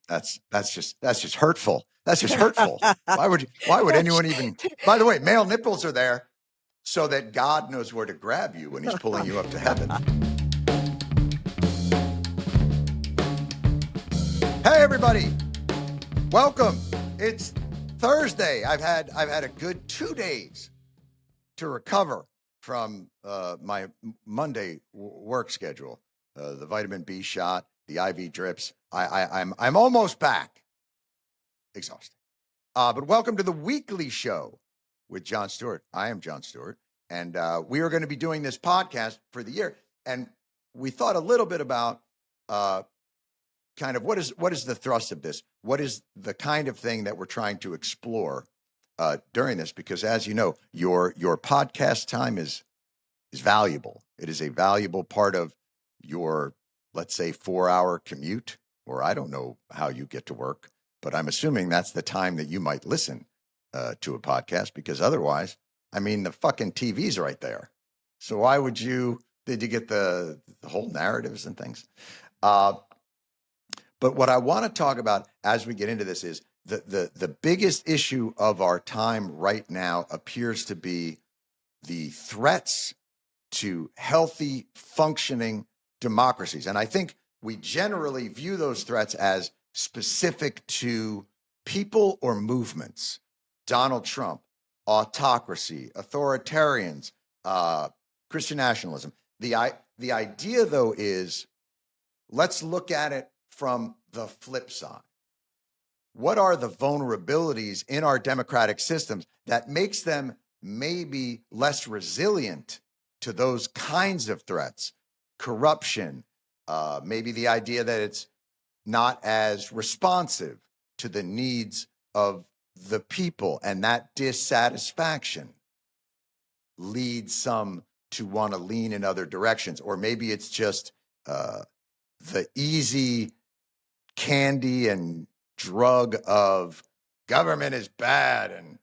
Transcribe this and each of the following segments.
That's just hurtful. That's just hurtful. Why would anyone even? By the way, male nipples are there so that God knows where to grab you when he's pulling you up to heaven. Hey everybody, welcome. It's Thursday. I've had a good 2 days to recover from my Monday work schedule. The vitamin B shot, the IV drips. I'm almost back. Exhausted. But welcome to the weekly show with Jon Stewart. I am Jon Stewart, and we are going to be doing this podcast for the year. And we thought a little bit about kind of what is the thrust of this? What is the kind of thing that we're trying to explore during this? Because as you know, your podcast time is valuable. It is a valuable part of your, let's say, 4-hour commute, or I don't know how you get to work, but I'm assuming that's the time that you might listen to a podcast, because otherwise, I mean, the fucking TV's right there. So why would you? Did you get the whole narratives and things? But what I want to talk about as we get into this is the biggest issue of our time right now appears to be the threats to healthy, functioning democracies. And I think we generally view those threats as specific to people or movements. Donald Trump, autocracy, authoritarians, Christian nationalism. The idea, though, is let's look at it from the flip side. What are the vulnerabilities in our democratic systems that makes them maybe less resilient to those kinds of threats? Corruption, maybe the idea that it's not as responsive to the needs of the people, and that dissatisfaction leads some to want to lean in other directions. Or maybe it's just the easy candy and drug of government is bad and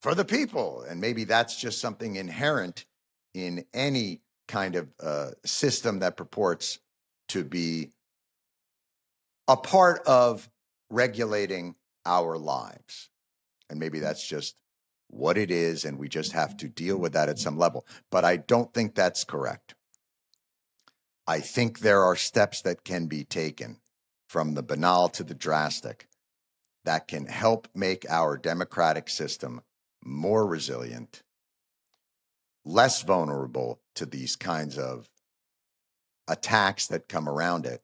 for the people. And maybe that's just something inherent in any kind of system that purports to be a part of regulating our lives. And maybe that's just what it is, and we just have to deal with that at some level. But I don't think that's correct. I think there are steps that can be taken from the banal to the drastic that can help make our democratic system more resilient, less vulnerable to these kinds of attacks that come around it,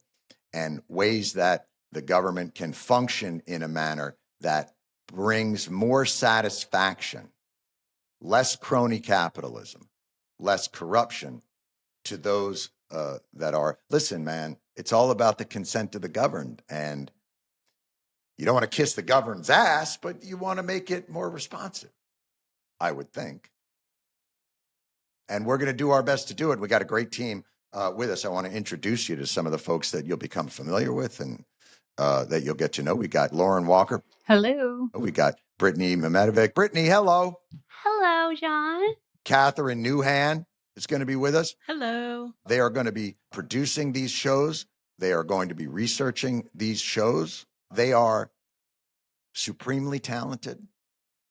and ways that the government can function in a manner that brings more satisfaction, less crony capitalism, less corruption to those that are, listen, man, it's all about the consent of the governed. And you don't want to kiss the governed's ass, but you want to make it more responsive, I would think. And we're going to do our best to do it. We got a great team with us. I want to introduce you to some of the folks that you'll become familiar with and that you'll get to know. We got Lauren Walker. Hello. We got Brittany Mehmetovic. Brittany, hello. Hello, Jon. Catherine Newhan is going to be with us. Hello. They are going to be producing these shows. They are going to be researching these shows. They are supremely talented.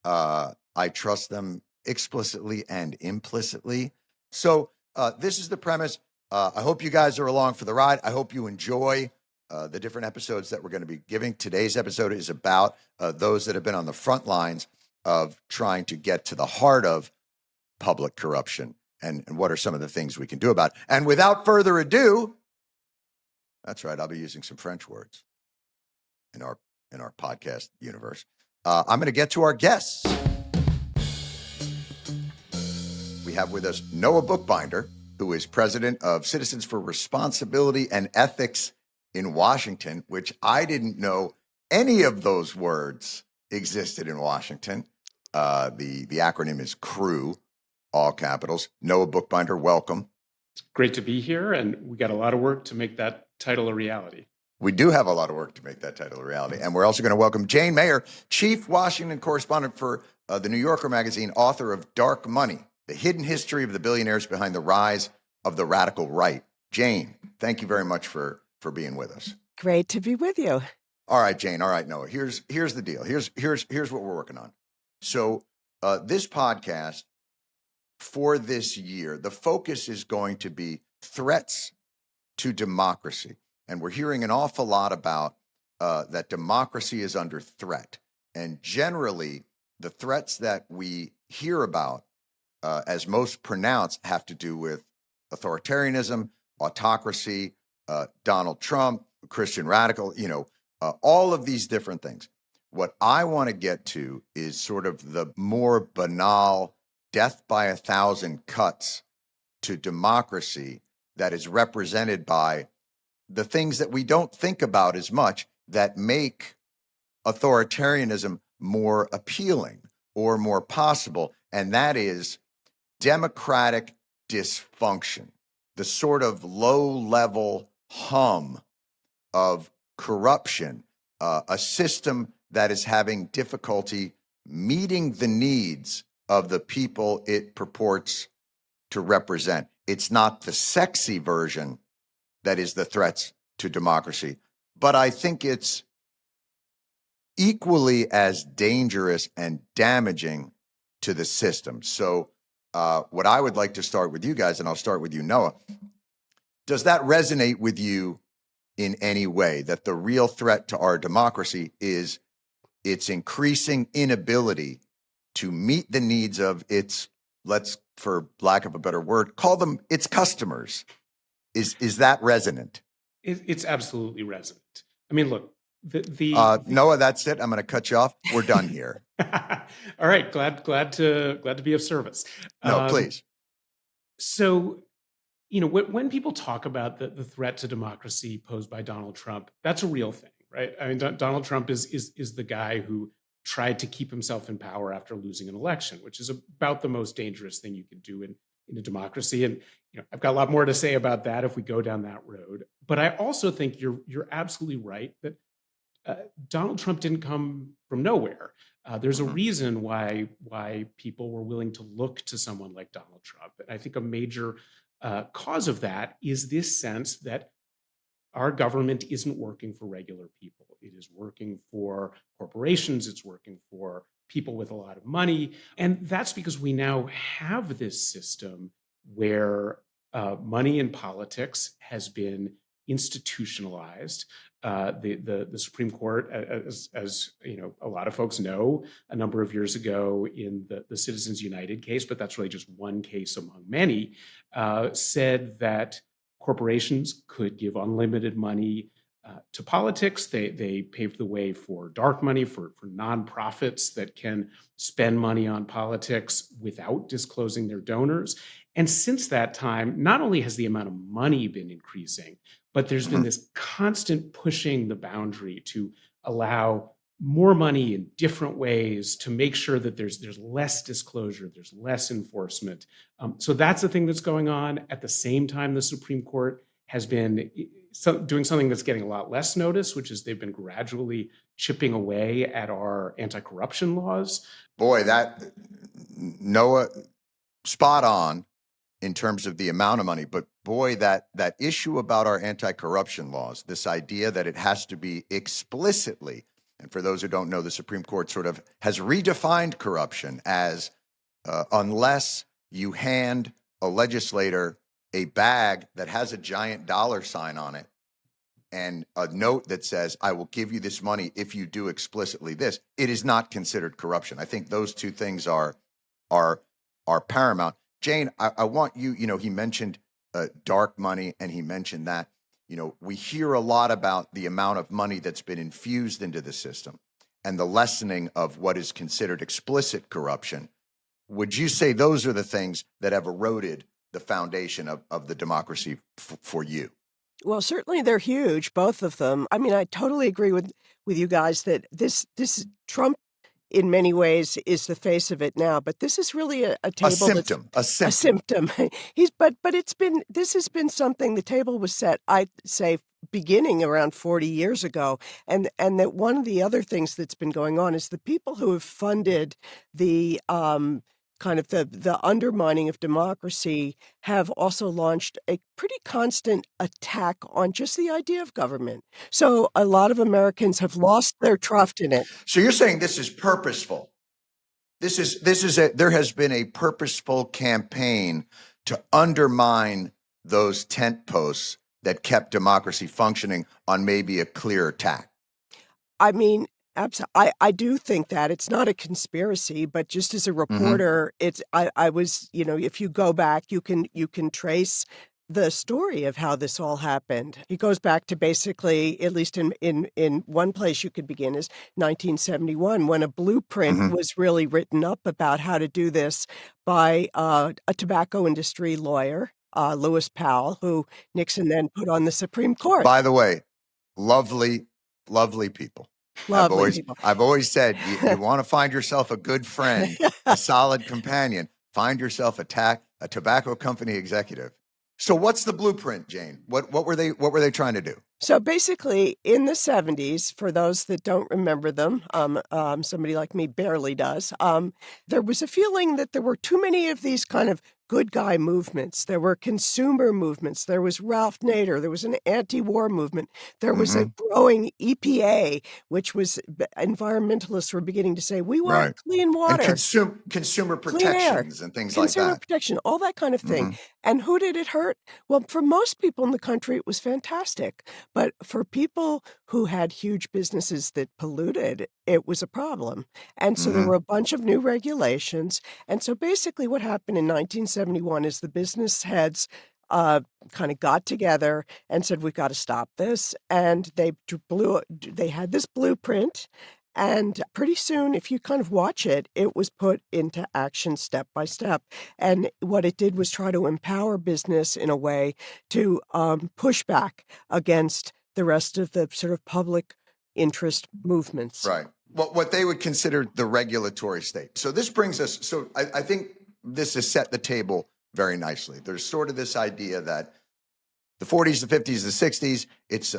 I trust them explicitly and implicitly. So this is the premise. I hope you guys are along for the ride. I hope you enjoy the different episodes that we're going to be giving. Today's episode is about those that have been on the front lines of trying to get to the heart of public corruption and what are some of the things we can do about it. And without further ado, that's right, I'll be using some French words in our podcast universe. I'm going to get to our guests. We have with us Noah Bookbinder, who is president of Citizens for Responsibility and Ethics in Washington, which I didn't know any of those words existed in Washington. The acronym is CREW, all capitals. Noah Bookbinder, welcome. It's great to be here, and we got a lot of work to make that title a reality. We do have a lot of work to make that title a reality. And we're also going to welcome Jane Mayer, chief Washington correspondent for the New Yorker magazine, author of Dark Money, The Hidden History of the Billionaires Behind the Rise of the Radical Right. Jane, thank you very much for being with us. Great to be with you. All right, Jane. All right, Noah. Here's the deal. Here's what we're working on. So this podcast for this year, the focus is going to be threats to democracy, and we're hearing an awful lot about that democracy is under threat, and generally the threats that we hear about as most pronounced have to do with authoritarianism, autocracy, Donald Trump, Christian radical, all of these different things. What I want to get to is sort of the more banal death by 1,000 cuts to democracy that is represented by the things that we don't think about as much that make authoritarianism more appealing or more possible. And that is democratic dysfunction, the sort of low level hum of corruption, a system that is having difficulty meeting the needs of the people it purports to represent. It's not the sexy version that is the threats to democracy, but I think it's equally as dangerous and damaging to the system. So what I would like to start with you guys, and I'll start with you, Noah, does that resonate with you in any way, that the real threat to our democracy is its increasing inability to meet the needs of its, let's, for lack of a better word, call them its customers? Is that resonant? It's absolutely resonant. I mean, look, Noah, that's it. I'm going to cut you off. We're done here. All right, glad to be of service. No, please. So, when people talk about the threat to democracy posed by Donald Trump, that's a real thing, right? I mean, Donald Trump is the guy who tried to keep himself in power after losing an election, which is about the most dangerous thing you can do in a democracy. And I've got a lot more to say about that if we go down that road. But I also think you're absolutely right that Donald Trump didn't come from nowhere. There's a reason why people were willing to look to someone like Donald Trump. And I think a major cause of that is this sense that our government isn't working for regular people. It is working for corporations. It's working for people with a lot of money. And that's because we now have this system where money in politics has been institutionalized. The Supreme Court, as a lot of folks know, a number of years ago in the Citizens United case, but that's really just one case among many, said that corporations could give unlimited money to politics. They paved the way for dark money, for nonprofits that can spend money on politics without disclosing their donors. And since that time, not only has the amount of money been increasing, but there's been this constant pushing the boundary to allow more money in different ways to make sure that there's less disclosure, there's less enforcement. So that's the thing that's going on. At the same time, the Supreme Court has been doing something that's getting a lot less notice, which is they've been gradually chipping away at our anti-corruption laws. Boy, that, Noah, spot on in terms of the amount of money, but boy, that issue about our anti-corruption laws, this idea that it has to be explicitly, and for those who don't know, the Supreme Court sort of has redefined corruption as unless you hand a legislator a bag that has a giant dollar sign on it and a note that says, I will give you this money if you do explicitly this, it is not considered corruption. I think those two things are paramount. Jane, I want you, he mentioned dark money, and he mentioned that, we hear a lot about the amount of money that's been infused into the system and the lessening of what is considered explicit corruption. Would you say those are the things that have eroded the foundation of the democracy for you? Well, certainly they're huge, both of them. I mean, I totally agree with you guys that this Trump, in many ways, is the face of it now. But this is really a table. A symptom. But this has been something. The table was set, I'd say, beginning around 40 years ago, and that one of the other things that's been going on is the people who have funded the kind of the undermining of democracy have also launched a pretty constant attack on just the idea of government. So a lot of Americans have lost their trust in it. So you're saying this is purposeful. There has been a purposeful campaign to undermine those tent posts that kept democracy functioning on maybe a clear tack. I mean, I do think that it's not a conspiracy, but just as a reporter, I was, if you go back, you can trace the story of how this all happened. It goes back to basically, at least in one place you could begin, is 1971, when a blueprint was really written up about how to do this by a tobacco industry lawyer, Lewis Powell, who Nixon then put on the Supreme Court. By the way, lovely people. Lovely people. I've always said, you want to find yourself a good friend, a solid companion, find yourself a tobacco company executive. So what's the blueprint, Jane? What were they trying to do? So basically, in the 70s, for those that don't remember them, somebody like me barely does, there was a feeling that there were too many of these kind of good guy movements. There were consumer movements. There was Ralph Nader. There was an anti-war movement. There was a growing EPA, which was environmentalists were beginning to say, we want clean water. And consumer protections and things like that. Consumer protection, all that kind of thing. And who did it hurt? Well, for most people in the country, it was fantastic. But for people who had huge businesses that polluted, it was a problem. And so there were a bunch of new regulations. And so basically what happened in 1971 is the business heads kind of got together and said, we've got to stop this. And they had this blueprint. And pretty soon, if you kind of watch it, it was put into action step by step. And what it did was try to empower business in a way to push back against the rest of the sort of public interest movements. Right. Well, what they would consider the regulatory state. So this brings us, so I think this has set the table very nicely. There's sort of this idea that the 40s, the 50s, the 60s, it's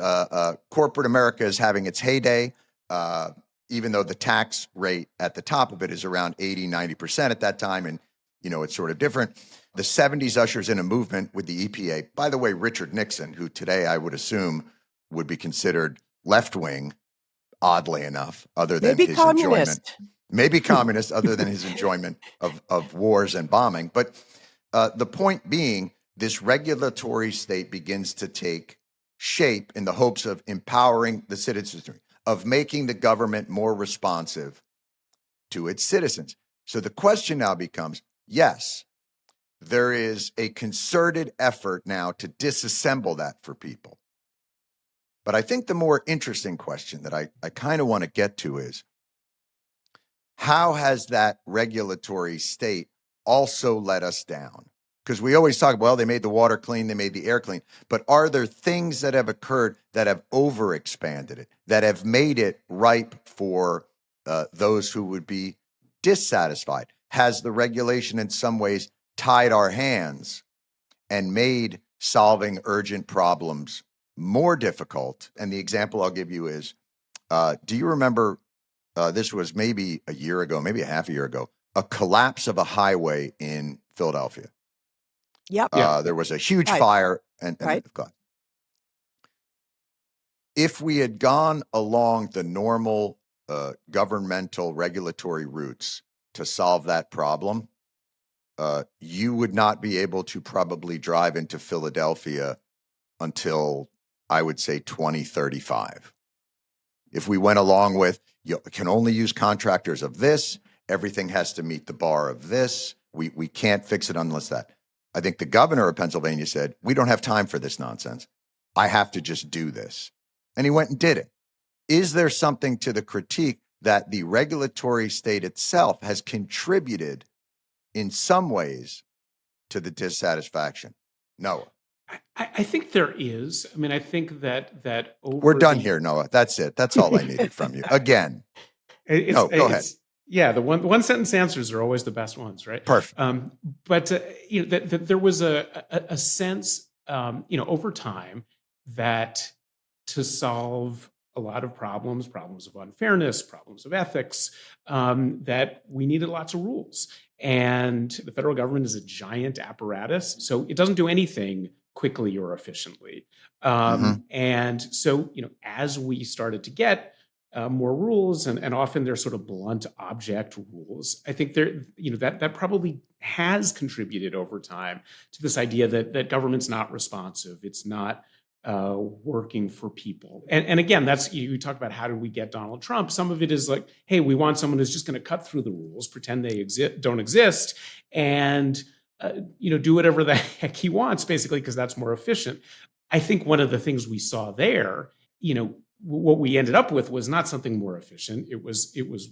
corporate America is having its heyday. Even though the tax rate at the top of it is around 80, 90% at that time. And, it's sort of different. The 70s ushers in a movement with the EPA. By the way, Richard Nixon, who today I would assume would be considered left-wing, oddly enough, other than his enjoyment. Maybe communist, other than his enjoyment of wars and bombing. But the point being, this regulatory state begins to take shape in the hopes of empowering the citizenry, of making the government more responsive to its citizens. So the question now becomes, yes, there is a concerted effort now to disassemble that for people. But I think the more interesting question that I kind of want to get to is, how has that regulatory state also let us down? Because we always talk, well, they made the water clean, they made the air clean. But are there things that have occurred that have overexpanded it, that have made it ripe for those who would be dissatisfied? Has the regulation in some ways tied our hands and made solving urgent problems more difficult? And the example I'll give you is, do you remember, this was maybe a year ago, maybe a half a year ago, a collapse of a highway in Philadelphia? Yep. There was a huge fire. And if we had gone along the normal governmental regulatory routes to solve that problem, you would not be able to probably drive into Philadelphia until, I would say, 2035. If we went along with, you can only use contractors of this, everything has to meet the bar of this, we can't fix it unless that. I think the governor of Pennsylvania said, we don't have time for this nonsense. I have to just do this. And he went and did it. Is there something to the critique that the regulatory state itself has contributed in some ways to the dissatisfaction? Noah. I think there is. I mean, I think that over we're done here, Noah. That's it. That's all I needed from you. Again. Go ahead. Yeah, the one sentence answers are always the best ones, right? Perfect. But there was a sense, over time, that to solve a lot of problems of unfairness, problems of ethics, that we needed lots of rules. And the federal government is a giant apparatus, so it doesn't do anything quickly or efficiently. And so, as we started to get more rules, and often they're sort of blunt object rules, I think that probably has contributed over time to this idea that government's not responsive, it's not working for people. And again, that's, you talk about how did we get Donald Trump. Some of it is like, hey, we want someone who's just going to cut through the rules, pretend they don't exist, and do whatever the heck he wants, basically, because that's more efficient. I think one of the things we saw there, what we ended up with was not something more efficient.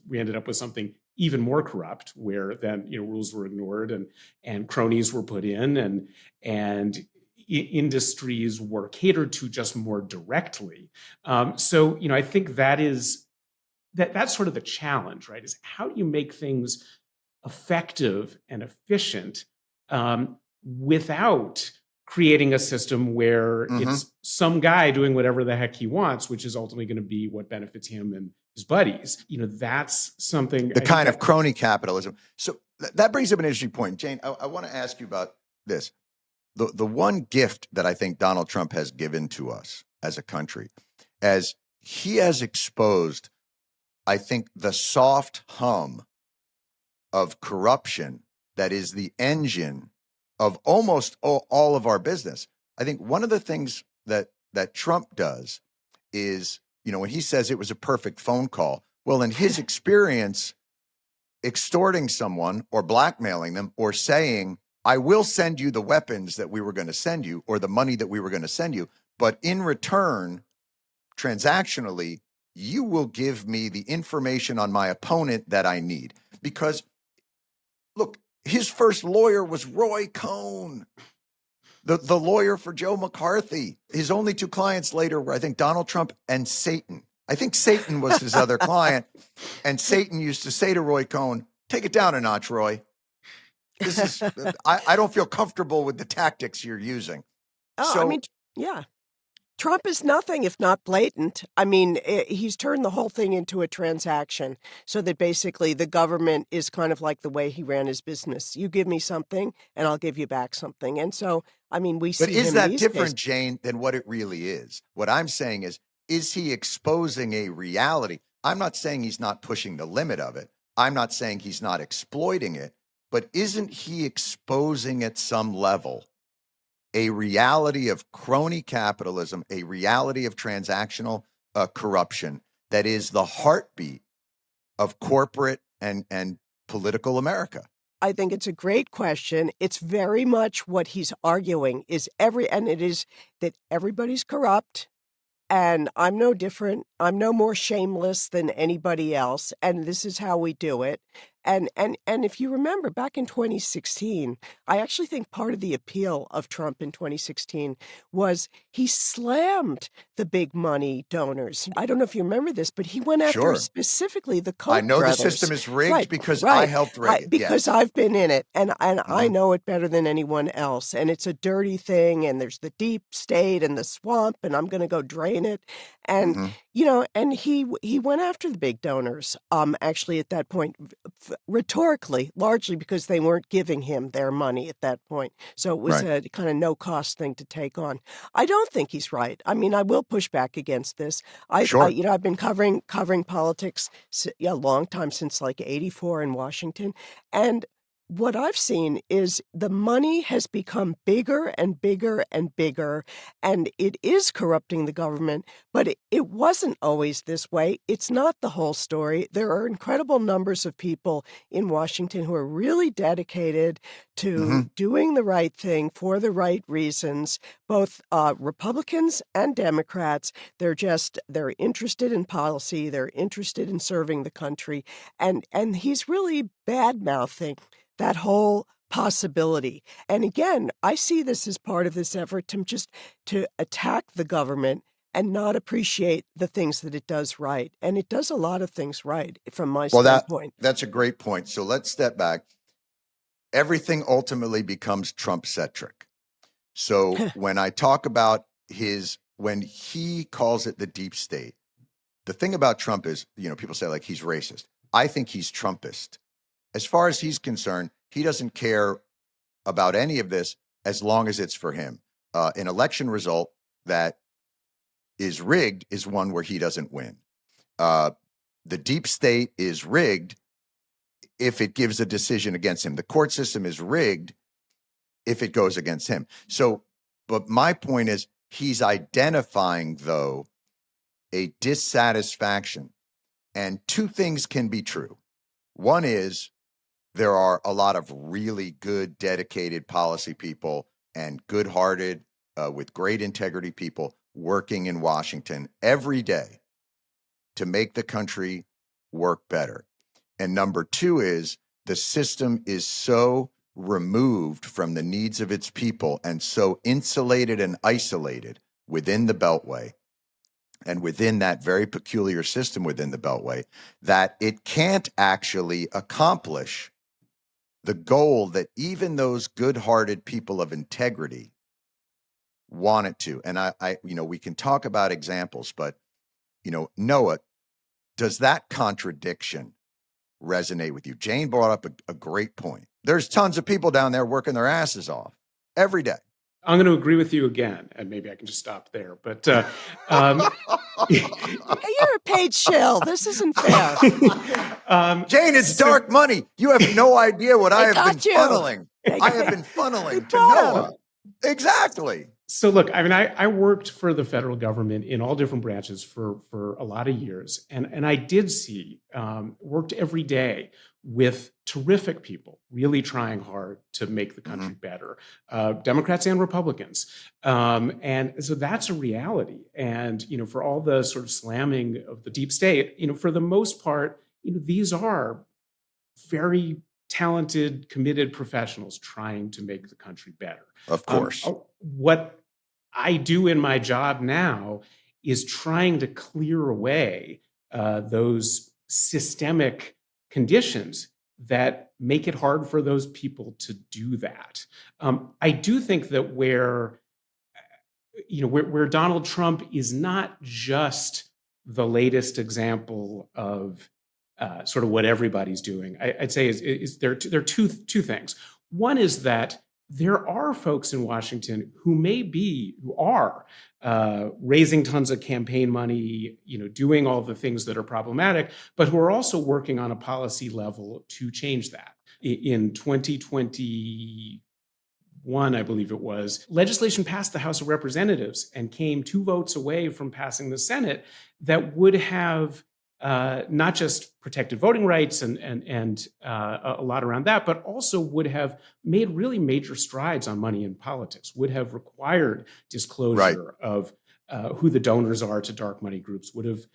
We ended up with something even more corrupt, where then rules were ignored and cronies were put in, and industries were catered to just more directly. So I think that's sort of the challenge, right? Is how do you make things effective and efficient without creating a system where it's some guy doing whatever the heck he wants, which is ultimately going to be what benefits him and his buddies. That's something. The kind of crony capitalism. So that brings up an interesting point. Jane, I want to ask you about this. The one gift that I think Donald Trump has given to us as a country, as he has exposed, I think, the soft hum of corruption that is the engine of almost all of our business. I think one of the things that Trump does is, when he says it was a perfect phone call, well, in his experience, extorting someone or blackmailing them or saying, I will send you the weapons that we were going to send you or the money that we were going to send you, but in return, transactionally, you will give me the information on my opponent that I need. Because, look, his first lawyer was Roy Cohn, the lawyer for Joe McCarthy. His only two clients later were, I think, Donald Trump and Satan. I think Satan was his other client. And Satan used to say to Roy Cohn, take it down a notch, Roy. This is, I don't feel comfortable with the tactics you're using. Yeah. Trump is nothing if not blatant. I mean, he's turned the whole thing into a transaction so that basically the government is kind of like the way he ran his business. You give me something and I'll give you back something. And so, I mean, we see But is him that these different, days. Jane, than what it really is? What I'm saying is he exposing a reality? I'm not saying he's not pushing the limit of it. I'm not saying he's not exploiting it. But isn't he exposing at some level a reality of crony capitalism, a reality of transactional corruption that is the heartbeat of corporate and political America? I think it's a great question. It's very much what he's arguing and it is that everybody's corrupt. And I'm no different. I'm no more shameless than anybody else. And this is how we do it. And if you remember back in 2016, I actually think part of the appeal of Trump in 2016 was he slammed the big money donors. I don't know if you remember this, but he went after specifically the Koch I know brothers. the system is rigged because Right. I helped rig it. Because Yes. I've been in it and I know it better than anyone else. And it's a dirty thing. And there's the deep state and the swamp and I'm going to go drain it. And, and he went after the big donors, actually at that point, rhetorically, largely because they weren't giving him their money at that point. So it was a kind of no-cost thing to take on. I don't think he's right. I mean, I will push back against this. I've been covering politics a long time, since like '84 in Washington, and what I've seen is the money has become bigger and bigger and bigger, and it is corrupting the government, but it wasn't always this way. It's not the whole story. There are incredible numbers of people in Washington who are really dedicated to doing the right thing for the right reasons, both Republicans and Democrats. They're interested in policy. They're interested in serving the country. And he's really bad-mouthing that whole possibility. And again, I see this as part of this effort to attack the government and not appreciate the things that it does right. And it does a lot of things right from my standpoint. That's a great point. So let's step back. Everything ultimately becomes Trump-centric. So when I talk about when he calls it the deep state, the thing about Trump is, people say like he's racist. I think he's Trumpist. As far as he's concerned, he doesn't care about any of this as long as it's for him. An election result that is rigged is one where he doesn't win. The deep state is rigged if it gives a decision against him. The court system is rigged if it goes against him. So, but my point is, he's identifying, though, a dissatisfaction. And two things can be true. One is there are a lot of really good, dedicated policy people and good-hearted, with great integrity people working in Washington every day to make the country work better. And number two is the system is so removed from the needs of its people and so insulated and isolated within the Beltway and within that very peculiar system within the Beltway that it can't actually accomplish the goal that even those good-hearted people of integrity want it to. And we can talk about examples, but, Noah, does that contradiction resonate with you? Jane brought up a great point. There's tons of people down there working their asses off every day. I'm going to agree with you again, and maybe I can just stop there. But You're a paid shill. This isn't fair. Jane, it's dark money. You have no idea what I have been you. funneling. I have been funneling to Noah. Exactly. So look, I mean, I worked for the federal government in all different branches for a lot of years. And I did see, worked every day with terrific people really trying hard to make the country better, Democrats and Republicans. And so that's a reality. And, for all the sort of slamming of the deep state, for the most part, these are very talented, committed professionals trying to make the country better. Of course. What I do in my job now is trying to clear away those systemic conditions that make it hard for those people to do that. I do think that where Donald Trump is not just the latest example of sort of what everybody's doing, I'd say is there are two things. One is that there are folks in Washington who are raising tons of campaign money, doing all the things that are problematic, but who are also working on a policy level to change that. In 2021, I believe it was, legislation passed the House of Representatives and came 2 votes away from passing the Senate that would have not just protected voting rights and a lot around that, but also would have made really major strides on money in politics, would have required disclosure of who the donors are to dark money groups, would have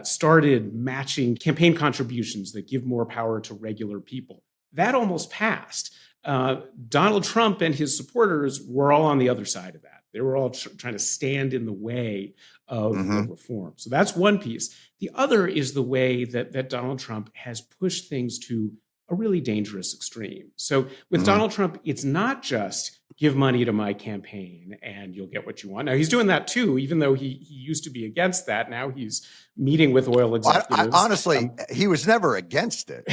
started matching campaign contributions that give more power to regular people. That almost passed. Donald Trump and his supporters were all on the other side of that. They were all trying to stand in the way of the reform. So that's one piece. The other is the way that Donald Trump has pushed things to a really dangerous extreme. So with Donald Trump, it's not just give money to my campaign and you'll get what you want. Now, he's doing that too, even though he used to be against that. Now he's meeting with oil executives. Honestly, he was never against it.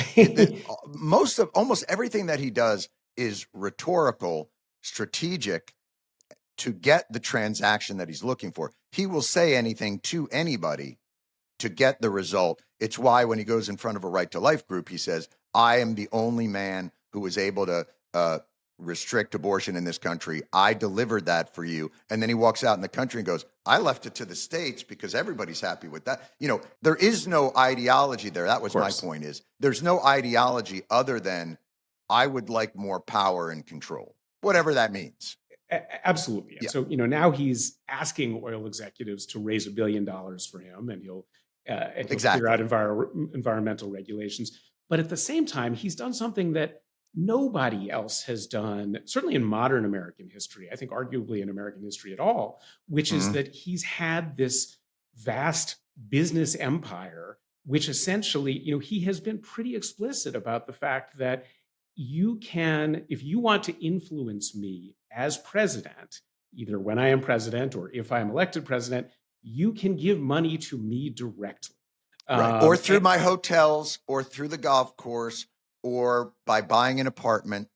Almost everything that he does is rhetorical, strategic, to get the transaction that he's looking for. He will say anything to anybody to get the result. It's why when he goes in front of a Right to Life group, he says, I am the only man who was able to restrict abortion in this country. I delivered that for you. And then he walks out in the country and goes, I left it to the states because everybody's happy with that. There is no ideology there. That was my point is there's no ideology other than I would like more power and control, whatever that means. Absolutely. Yeah. So, now he's asking oil executives to raise $1 billion for him, and he'll clear out environmental regulations. But at the same time, he's done something that nobody else has done, certainly in modern American history, I think arguably in American history at all, which is that he's had this vast business empire, which essentially, he has been pretty explicit about the fact that you can, if you want to influence me as president, either when I am president or if I am elected president, you can give money to me directly. Right. Or through And my hotels or through the golf course or by buying an apartment.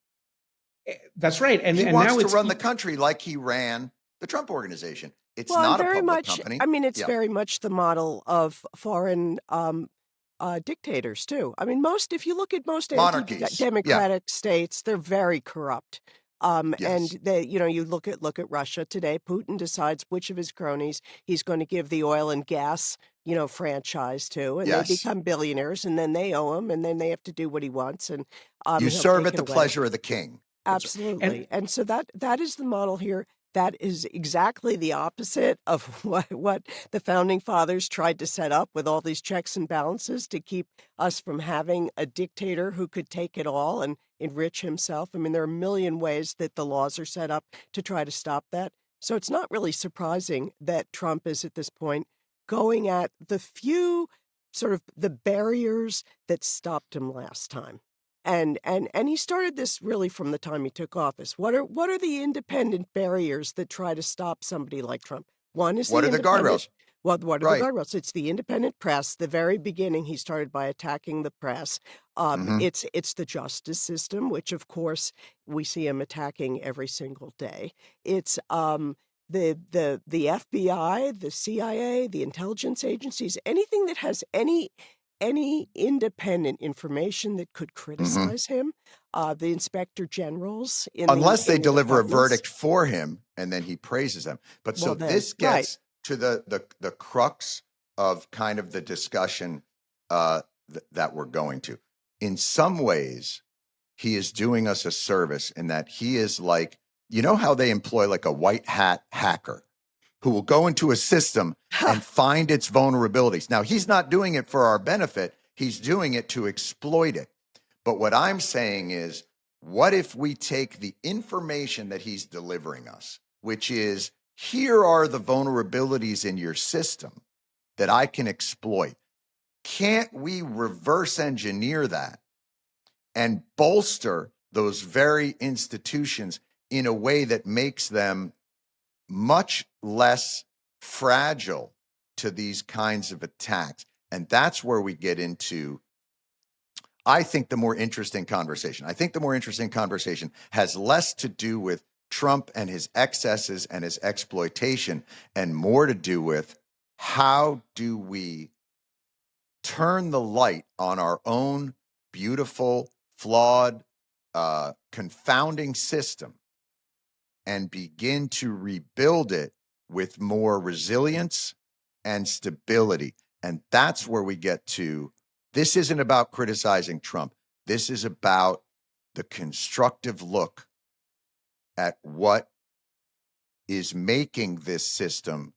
that's right. He And wants now to it's run the country like he ran the Trump organization. It's Well, and not a very public much, company. I mean, it's Yeah. very much the model of foreign dictators, too. I mean, if you look at most Monarchies. Yeah. anti-democratic states, they're very corrupt. Yes. And you look at Russia today. Putin decides which of his cronies he's going to give the oil and gas, franchise to, and they Yes. become billionaires, and then they owe him, and then they have to do what he wants, and You he'll serve take at it the away. pleasure of the king. that's right. Absolutely. And so that is the model here. That is exactly the opposite of what the founding fathers tried to set up with all these checks and balances to keep us from having a dictator who could take it all and enrich himself. I mean, there are a million ways that the laws are set up to try to stop that. So it's not really surprising that Trump is at this point going at the few sort of the barriers that stopped him last time. And he started this really from the time he took office. What are the independent barriers that try to stop somebody like Trump? One is What the are the independent. guardrails? Well, what are Right. the guardrails? It's the independent press. The very beginning, he started by attacking the press. Mhm. It's the justice system, which of course we see him attacking every single day. It's the FBI, the CIA, the intelligence agencies, anything that has any independent information that could Mhm. criticize him, the inspector generals Unless they in the deliver a departments. verdict for him and then he praises them. But so Well, then, this right. gets to the crux of kind of the discussion that we're going to. In some ways, he is doing us a service in that he is like, how they employ like a white hat hacker who will go into a system and find its vulnerabilities. Now, he's not doing it for our benefit. He's doing it to exploit it. But what I'm saying is, what if we take the information that he's delivering us, which is, here are the vulnerabilities in your system that I can exploit. Can't we reverse engineer that and bolster those very institutions in a way that makes them much less fragile to these kinds of attacks? And that's where we get into, I think, the more interesting conversation. I think the more interesting conversation has less to do with Trump and his excesses and his exploitation and more to do with how do we turn the light on our own beautiful, flawed, confounding system and begin to rebuild it with more resilience and stability. And that's where we get to, this isn't about criticizing Trump. This is about the constructive look at what is making this system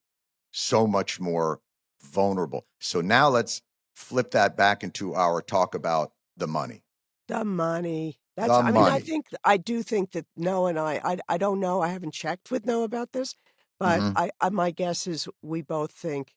so much more vulnerable. So now let's flip that back into our talk about the money. The money. The I mean, money. I do think that Noah and I don't know. I haven't checked with Noah about this, but Mhm. my guess is we both think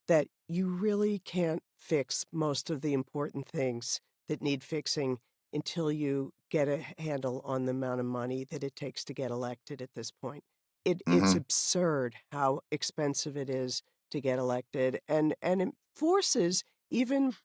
that you really can't fix most of the important things that need fixing until you get a handle on the amount of money that it takes to get elected at this point. It's Mhm. absurd how expensive it is to get elected, and it forces even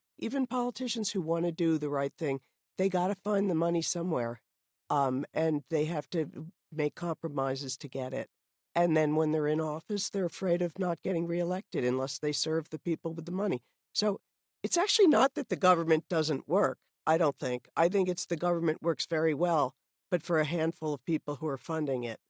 politicians who want to do the right thing, they got to find the money somewhere, and they have to make compromises to get it. And then when they're in office, they're afraid of not getting reelected unless they serve the people with the money. So it's actually not that the government doesn't work, I don't think. I think it's the government works very well, but for a handful of people who are funding it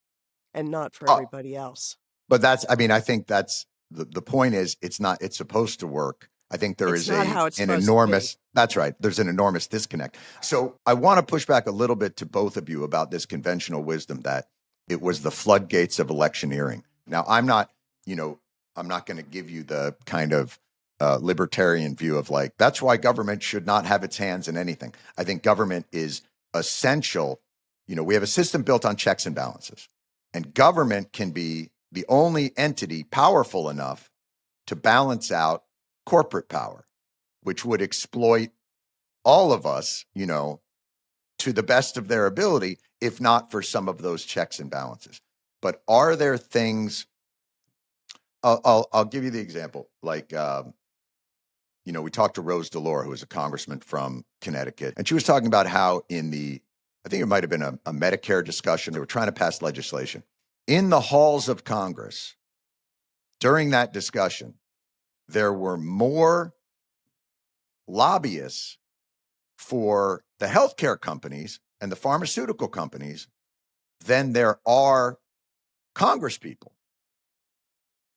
and not for Oh, everybody else. but I think that's the point is it's supposed to work. I think there It's is not how it's an supposed to be. enormous, that's right. There's an enormous disconnect. So I want to push back a little bit to both of you about this conventional wisdom that it was the floodgates of electioneering. Now, I'm not going to give you the kind of libertarian view of like, that's why government should not have its hands in anything. I think government is essential. We have a system built on checks and balances, and government can be the only entity powerful enough to balance out corporate power, which would exploit all of us, to the best of their ability, if not for some of those checks and balances. But are there things? I'll give you the example. Like we talked to Rose DeLore, who was a congressman from Connecticut, and she was talking about how I think it might have been a Medicare discussion, they were trying to pass legislation. In the halls of Congress, during that discussion, there were more lobbyists for the healthcare companies and the pharmaceutical companies than there are Congress people.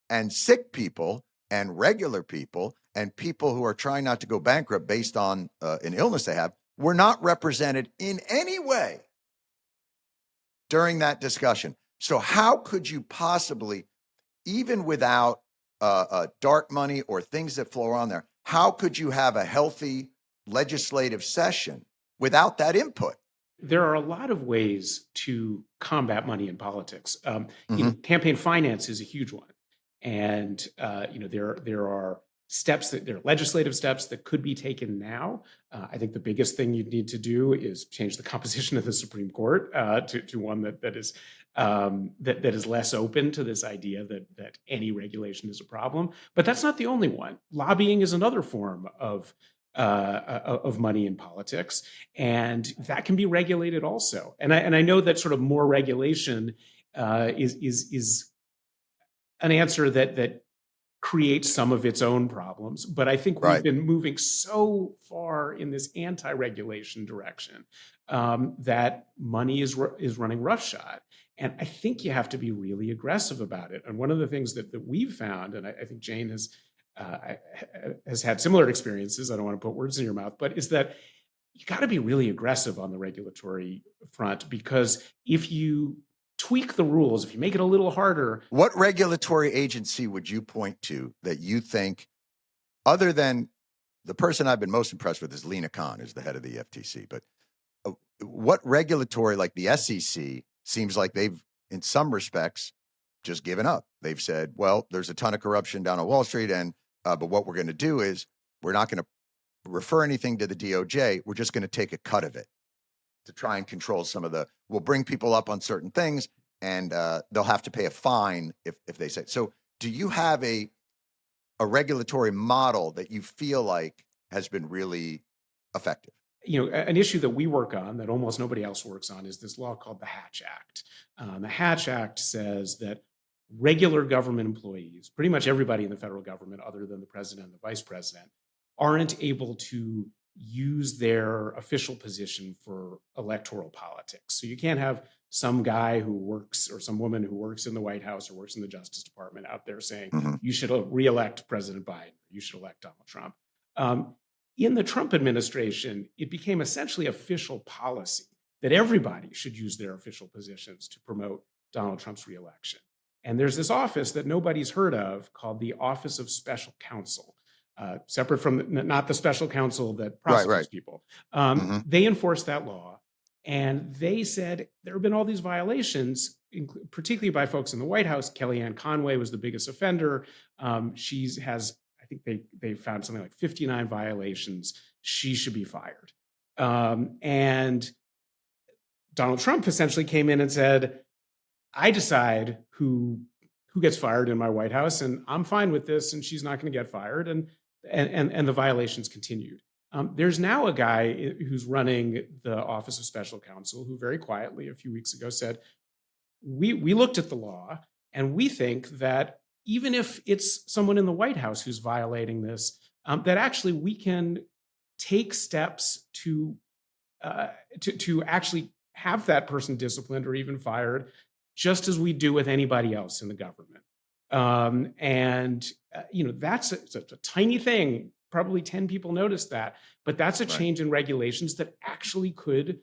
And sick people and regular people and people who are trying not to go bankrupt based on an illness they have were not represented in any way during that discussion. So how could you possibly, even without dark money or things that flow on there, how could you have a healthy legislative session without that input? There are a lot of ways to combat money in politics. Campaign finance is a huge one. And there are there are legislative steps that could be taken now. I think the biggest thing you'd need to do is change the composition of the Supreme Court to one that is less open to this idea that any regulation is a problem. But that's not the only one. Lobbying is another form of money in politics, and that can be regulated also. And I know that sort of more regulation is an answer that creates some of its own problems. But I think we've been moving so far in this anti-regulation direction that money is running roughshod. And I think you have to be really aggressive about it. And one of the things that we've found, and I think Jane has had similar experiences, I don't want to put words in your mouth, but is that you got to be really aggressive on the regulatory front, because if you tweak the rules, if you make it a little harder. What regulatory agency would you point to that you think, other than the person I've been most impressed with is Lena Khan, who's the head of the FTC, but what regulatory, like the SEC, seems like they've, in some respects, just given up. They've said, well, there's a ton of corruption down on Wall Street, and but what we're going to do is we're not going to refer anything to the DOJ. We're just going to take a cut of it to try and control we'll bring people up on certain things, and they'll have to pay a fine if they say. So do you have a regulatory model that you feel like has been really effective? An issue that we work on that almost nobody else works on is this law called the Hatch Act. The Hatch Act says that regular government employees, pretty much everybody in the federal government other than the president and the vice president, aren't able to use their official position for electoral politics. So you can't have some guy who works or some woman who works in the White House or works in the Justice Department out there saying, you should reelect President Biden, or you should elect Donald Trump. In the Trump administration, it became essentially official policy that everybody should use their official positions to promote Donald Trump's reelection. And there's this office that nobody's heard of called the Office of Special Counsel. Separate from not the special counsel that prosecutes people. They enforced that law, and they said there have been all these violations, particularly by folks in the White House. Kellyanne Conway was the biggest offender. She has, I think they found something like 59 violations. She should be fired. And Donald Trump essentially came in and said, I decide who gets fired in my White House, and I'm fine with this, and she's not going to get fired. And the violations continued. There's now a guy who's running the Office of Special Counsel who very quietly a few weeks ago said, we looked at the law, and we think that even if it's someone in the White House who's violating this, that actually we can take steps to actually have that person disciplined or even fired, just as we do with anybody else in the government. That's a tiny thing. Probably 10 people noticed that, but that's a change in regulations that actually could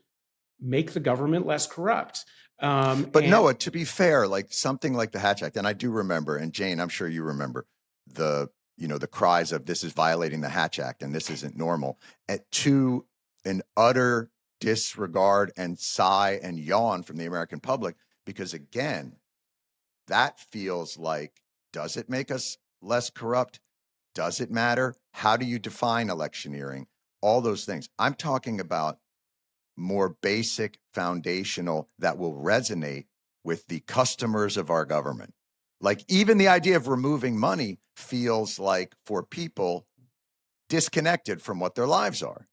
make the government less corrupt. But Noah, to be fair, like something like the Hatch Act, and I do remember, and Jane, I'm sure you remember the cries of this is violating the Hatch Act and this isn't normal, to an utter disregard and sigh and yawn from the American public, because again, that feels like, does it make us less corrupt? Does it matter? How do you define electioneering? All those things. I'm talking about more basic, foundational, that will resonate with the customers of our government. Like even the idea of removing money feels like for people disconnected from what their lives are.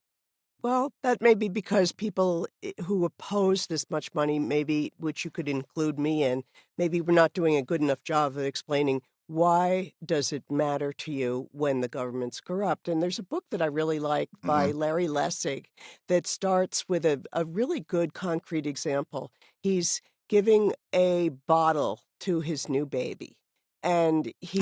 Well, that may be because people who oppose this much money, maybe, which you could include me in, maybe we're not doing a good enough job of explaining why does it matter to you when the government's corrupt. And there's a book that I really like by Mhm. Larry Lessig that starts with a really good concrete example. He's giving a bottle to his new baby, and he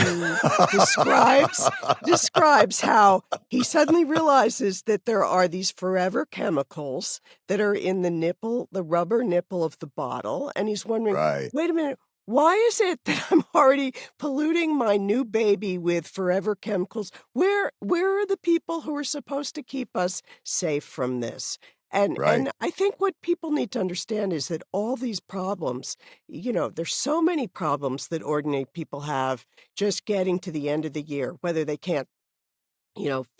describes how he suddenly realizes that there are these forever chemicals that are in the nipple, the rubber nipple of the bottle. And he's wondering, Right. wait a minute, why is it that I'm already polluting my new baby with forever chemicals? Where are the people who are supposed to keep us safe from this? And Right. I think what people need to understand is that all these problems, there's so many problems that ordinary people have just getting to the end of the year, whether they can't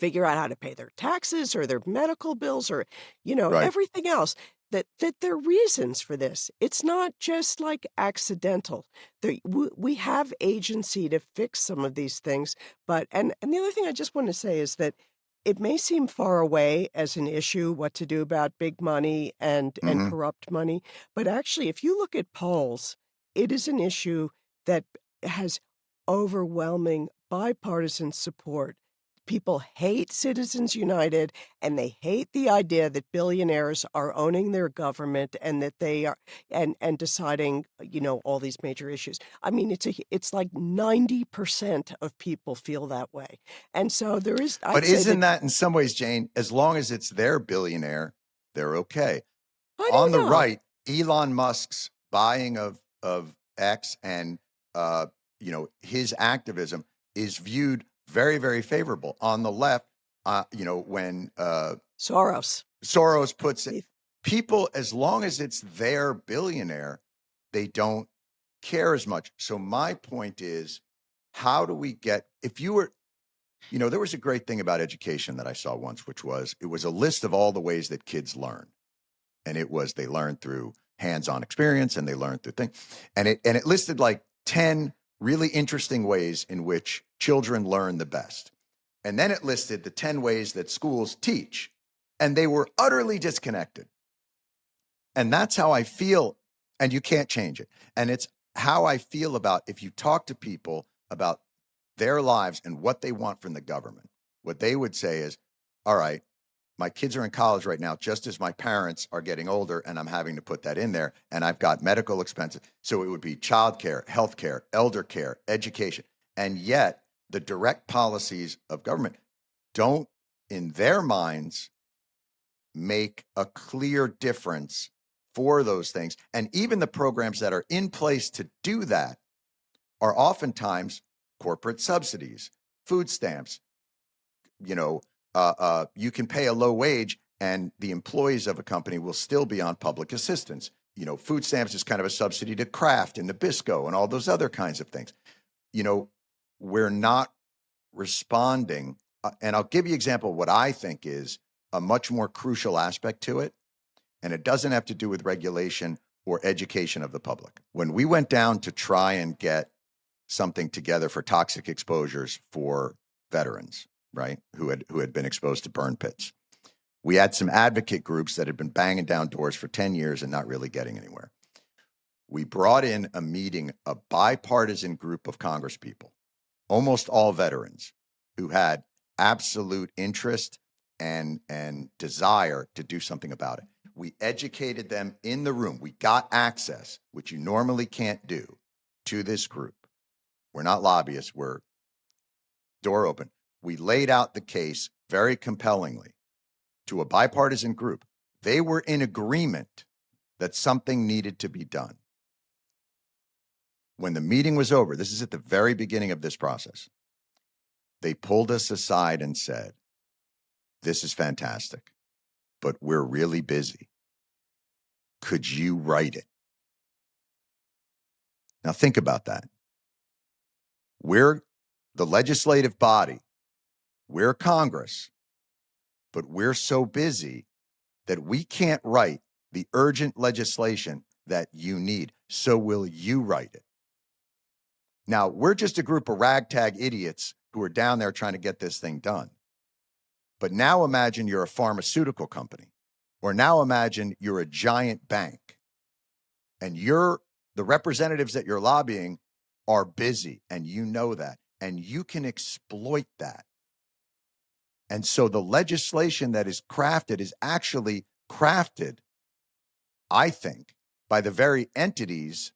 figure out how to pay their taxes or their medical bills or, Right. everything else, that there are reasons for this. It's not just like accidental. We have agency to fix some of these things. But, and the other thing I just want to say is that it may seem far away as an issue, what to do about big money and Mhm. corrupt money. But actually, if you look at polls, it is an issue that has overwhelming bipartisan support. People hate Citizens United, and they hate the idea that billionaires are owning their government and that they are and deciding, all these major issues. I mean, it's like 90% of people feel that way. And so there is, But I'd say isn't that, that in some ways, Jane, as long as it's their billionaire, they're okay. I On the don't know. right, Elon Musk's buying of X and his activism is viewed very, very favorable. On the left, when Soros. Soros puts it, They- people, as long as it's their billionaire, they don't care as much. So my point is, how do we get, if you were, there was a great thing about education that I saw once, which was, it was a list of all the ways that kids learn. And it was, they learned through hands-on experience and they learned through things. And it listed like 10 really interesting ways in which children learn the best. And then it listed the 10 ways that schools teach. And they were utterly disconnected. And that's how I feel. And you can't change it. And it's how I feel about, if you talk to people about their lives and what they want from the government, what they would say is, all right, my kids are in college right now, just as my parents are getting older, and I'm having to put that in there. And I've got medical expenses. So it would be childcare, healthcare, elder care, education. And yet the direct policies of government don't, in their minds, make a clear difference for those things. And even the programs that are in place to do that are oftentimes corporate subsidies, food stamps. You can pay a low wage and the employees of a company will still be on public assistance. Food stamps is kind of a subsidy to Kraft and Nabisco and all those other kinds of things. We're not responding. And I'll give you an example of what I think is a much more crucial aspect to it. And it doesn't have to do with regulation or education of the public. When we went down to try and get something together for toxic exposures for veterans, right, who had been exposed to burn pits, we had some advocate groups that had been banging down doors for 10 years and not really getting anywhere. We brought in a meeting, a bipartisan group of congresspeople, almost all veterans, who had absolute interest and desire to do something about it. We educated them in the room. We got access, which you normally can't do, to this group. We're not lobbyists. We're door open. We laid out the case very compellingly to a bipartisan group. They were in agreement that something needed to be done. When the meeting was over, this is at the very beginning of this process, they pulled us aside and said, "This is fantastic, but we're really busy. Could you write it?" Now think about that. We're the legislative body. We're Congress, but we're so busy that we can't write the urgent legislation that you need. So will you write it? Now, we're just a group of ragtag idiots who are down there trying to get this thing done. But now imagine you're a pharmaceutical company, or now imagine you're a giant bank, and the representatives that you're lobbying are busy, and you know that, and you can exploit that. And so the legislation that is crafted is actually crafted, I think, by the very entities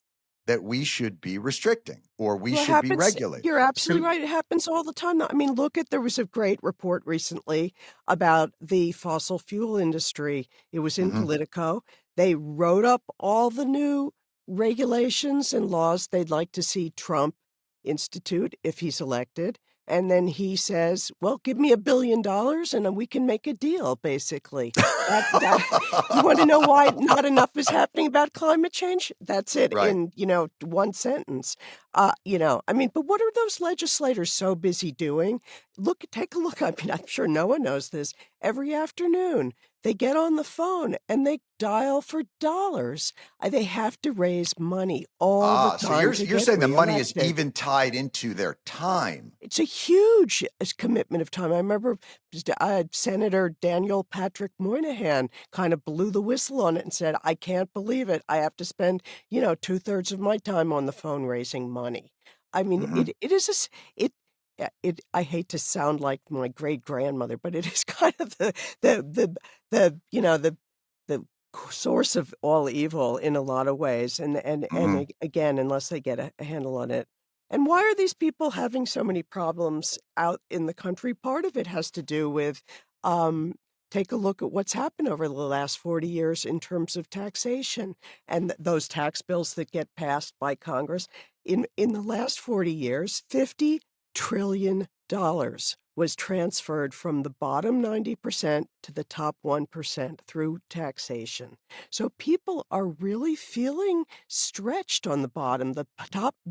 that we should be restricting or we Well, it should be happens. regulating. You're absolutely So- right. It happens all the time. I mean, there was a great report recently about the fossil fuel industry. It was in Mhm. Politico. They wrote up all the new regulations and laws they'd like to see Trump institute if he's elected. And then he says, well, give me $1 billion and we can make a deal, basically. You want to know why not enough is happening about climate change? That's it Right. in, one sentence. I mean, but what are those legislators so busy doing? Take a look. I mean, I'm sure no one knows this. Every afternoon, they get on the phone and they dial for dollars. They have to raise money all the time. So you're to you're get saying the money is reelected. even tied into their time. It's a huge commitment of time. I remember Senator Daniel Patrick Moynihan kind of blew the whistle on it and said, I can't believe it. I have to spend, 2/3 of my time on the phone raising money. I mean, Mhm. it is I hate to sound like my great grandmother, but it is kind of the source of all evil in a lot of ways. And Mhm. again, unless they get a handle on it. And why are these people having so many problems out in the country? Part of it has to do with, take a look at what's happened over the last 40 years in terms of taxation and those tax bills that get passed by Congress. In the last 40 years, $50 trillion was transferred from the bottom 90% to the top 1% through taxation. So people are really feeling stretched on the bottom, the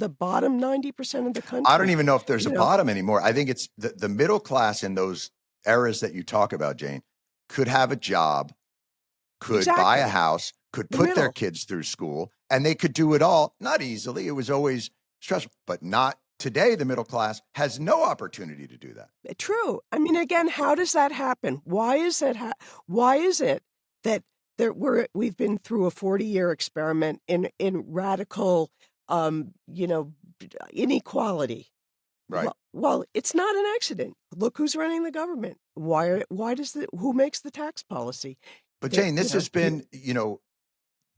bottom 90% of the country. I don't even know if there's a You know. bottom anymore. I think it's the middle class in those eras that you talk about, Jane, could have a job, could buy a Exactly. house, could The put their middle. kids through school, and they could do it all, not easily. It was always stressful, but not today. The middle class has no opportunity to do that. True. I mean, again, how does that happen? Why is it that we've been through a 40-year experiment in radical, inequality? Right. Well, it's not an accident. Look who's running the government. Who makes the tax policy? But They- Jane, this you know,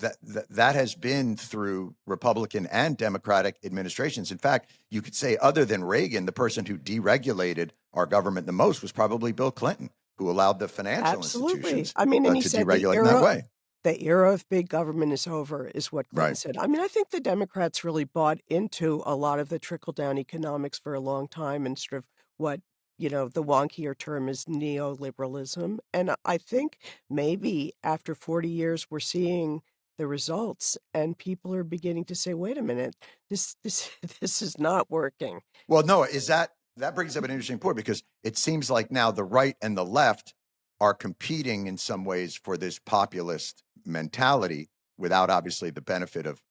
has been, that has been through Republican and Democratic administrations. In fact, you could say, other than Reagan, the person who deregulated our government the most was probably Bill Clinton, who allowed the financial Absolutely. institutions I mean, and he to said deregulate in that way. the era of big government is over, is what Clinton Right. said. I mean, I think the Democrats really bought into a lot of the trickle-down economics for a long time and sort of what, the wonkier term is neoliberalism. And I think maybe after 40 years, we're seeing the results and people are beginning to say, wait a minute, this this is not working. Well, no, that brings up an interesting point, because it seems like now the right and the left are competing in some ways for this populist mentality without obviously the benefit of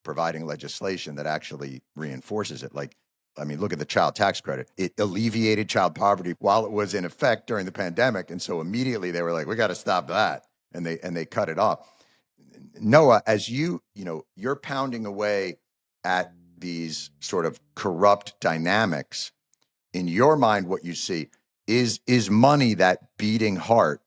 providing legislation that actually reinforces it. Like, I mean, look at the child tax credit. It alleviated child poverty while it was in effect during the pandemic. And so immediately they were like, we got to stop that. And they cut it off. Noah, as you're pounding away at these sort of corrupt dynamics, in your mind, what you see is money that beating heart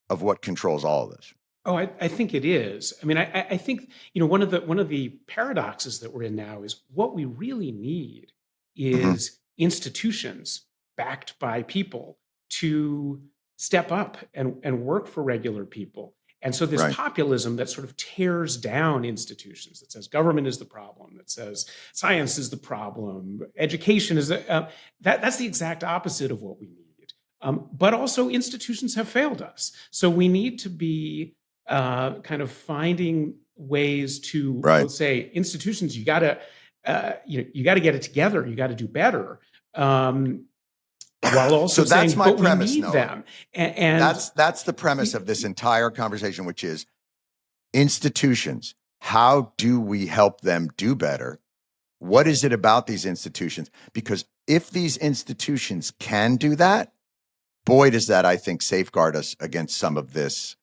of what controls all of this. Oh, I think it is. I mean, I think one of the paradoxes that we're in now is what we really need is institutions backed by people to step up and work for regular people. And so this Right. populism that sort of tears down institutions, that says government is the problem, that says science is the problem, education is that's the exact opposite of what we need. But also institutions have failed us. So we need to be kind of finding ways to Right. both say institutions, you got to get it together, you got to do better, while also So that's saying, my but premise, we need Noah. them. And That's the premise of this entire conversation, which is institutions. How do we help them do better? What is it about these institutions? Because if these institutions can do that, boy, does that, I think, safeguard us against some of this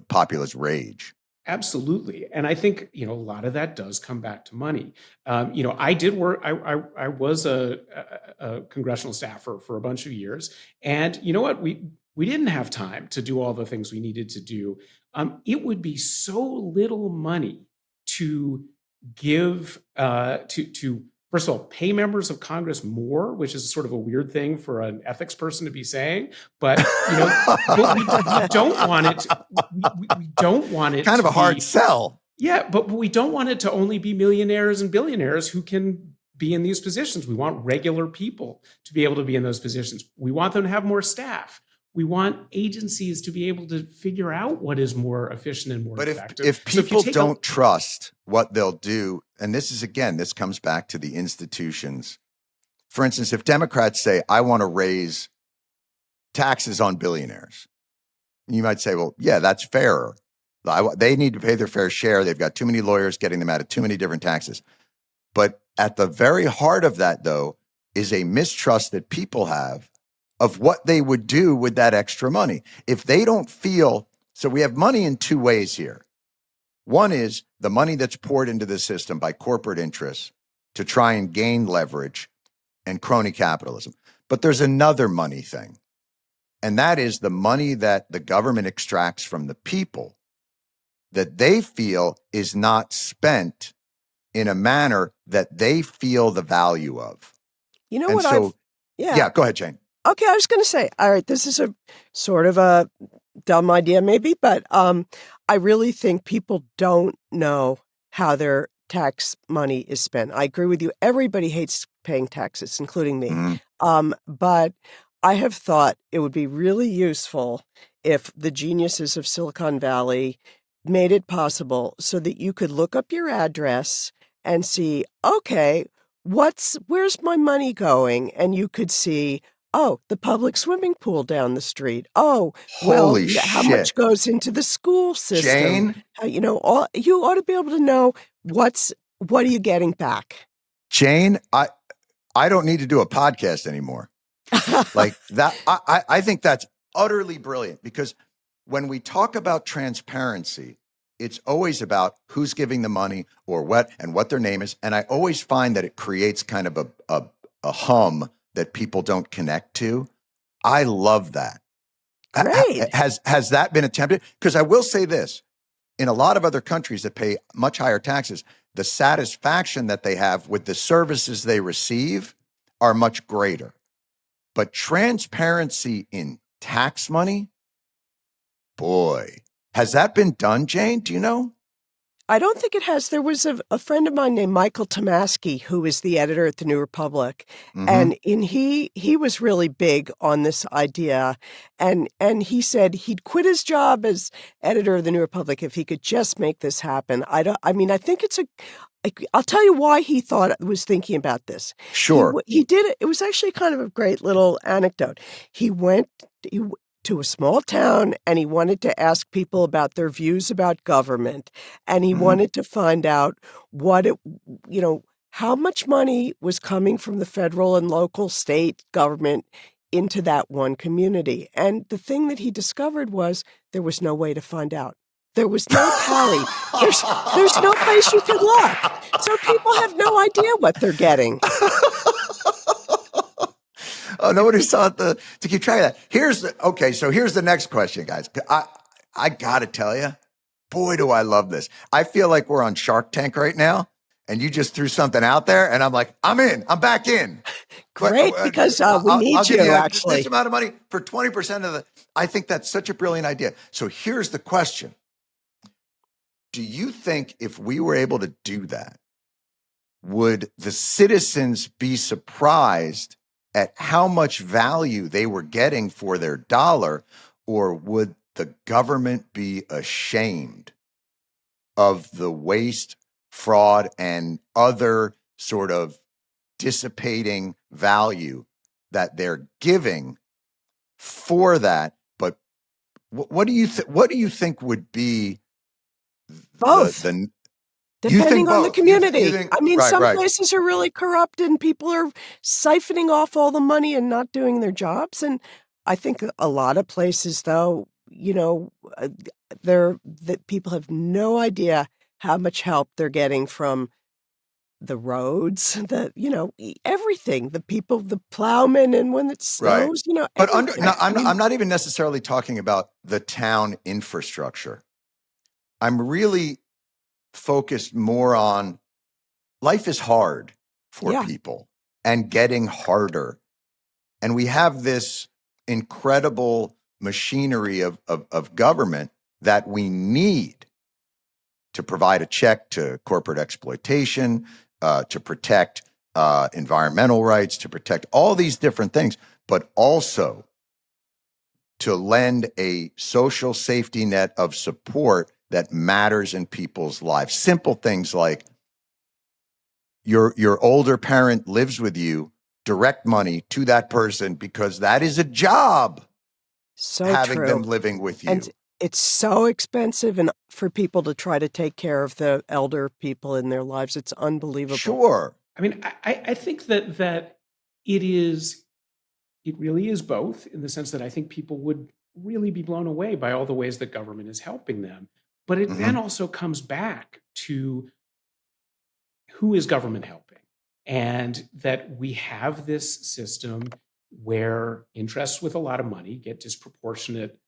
populist rage. Absolutely. And I think, a lot of that does come back to money. I did work, I was a congressional staffer for a bunch of years. And you know what? We didn't have time to do all the things we needed to do. It would be so little money to give to first of all, pay members of Congress more, which is sort of a weird thing for an ethics person to be saying. But we don't want it. We don't want it. Kind of to a hard be, sell. Yeah, but we don't want it to only be millionaires and billionaires who can be in these positions. We want regular people to be able to be in those positions. We want them to have more staff. We want agencies to be able to figure out what is more efficient and more But effective. if So people you don't trust what they'll do, and this comes back to the institutions. For instance, if Democrats say, I want to raise taxes on billionaires, you might say, well, yeah, that's fairer. They need to pay their fair share. They've got too many lawyers getting them out of too many different taxes. But at the very heart of that, though, is a mistrust that people have of what they would do with that extra money. If they don't feel, so we have money in two ways here. One is the money that's poured into the system by corporate interests to try and gain leverage and crony capitalism. But there's another money thing, and that is the money that the government extracts from the people that they feel is not spent in a manner that they feel the value of. You know And what so, yeah. Go ahead, Jane. Okay, I was going to say, all right, this is a sort of a dumb idea maybe, but I really think people don't know how their tax money is spent. I agree with you. Everybody hates paying taxes, including me. Mhm. But I have thought it would be really useful if the geniuses of Silicon Valley made it possible so that you could look up your address and see, okay, where's my money going? And you could see, oh, the public swimming pool down the street. Oh, well, Holy how much shit. goes into the school system? Jane, You ought to be able to know what are you getting back. Jane, I don't need to do a podcast anymore. Like that, I think that's utterly brilliant, because when we talk about transparency, it's always about who's giving the money or what and what their name is. And I always find that it creates kind of a hum that people don't connect to. I love that. Great. Has that been attempted? Because I will say this, in a lot of other countries that pay much higher taxes, the satisfaction that they have with the services they receive are much greater. But transparency in tax money, boy, has that been done, Jane? Do you know? I don't think it has. There was a friend of mine named Michael Tomasky, who is the editor at the New Republic, and he was really big on this idea, and he said he'd quit his job as editor of the New Republic if he could just make this happen. I think I'll tell you why he was thinking about this. Sure. He did it. It was actually kind of a great little anecdote. He went to a small town and he wanted to ask people about their views about government. And he wanted to find out how much money was coming from the federal and local state government into that one community. And the thing that he discovered was there was no way to find out. There was no tally. There's no place you could look. So people have no idea what they're getting. Oh, nobody saw to keep track of that. Here's the next question, guys. I gotta tell you, boy, do I love this. I feel like we're on Shark Tank right now, and you just threw something out there, and I'm like, I'm in. I'm back in. Great, because we need I'll give you actually. this amount of money for 20% of the. I think that's such a brilliant idea. So here's the question. Do you think if we were able to do that, would the citizens be surprised at how much value they were getting for their dollar, or would the government be ashamed of the waste, fraud, and other sort of dissipating value that they're giving for that? But what do you think would be Both. Depending on the both? community. You think, I mean, right, some right. places are really corrupt and people are siphoning off all the money and not doing their jobs. And I think a lot of places, though, that people have no idea how much help they're getting from the roads, everything, the people, the plowmen, and when it Right. snows, But everything. I'm not even necessarily talking about the town infrastructure. I'm really focused more on life is hard for Yeah. people and getting harder. And we have this incredible machinery of government that we need to provide a check to corporate exploitation, to protect environmental rights, to protect all these different things, but also to lend a social safety net of support that matters in people's lives. Simple things like your older parent lives with you, direct money to that person because that is a job, So having true. them living with you. And it's so expensive and for people to try to take care of the elder people in their lives. It's unbelievable. Sure. I mean, I think that it really is both, in the sense that I think people would really be blown away by all the ways that government is helping them. But it then also comes back to who is government helping? And that we have this system where interests with a lot of money get disproportionate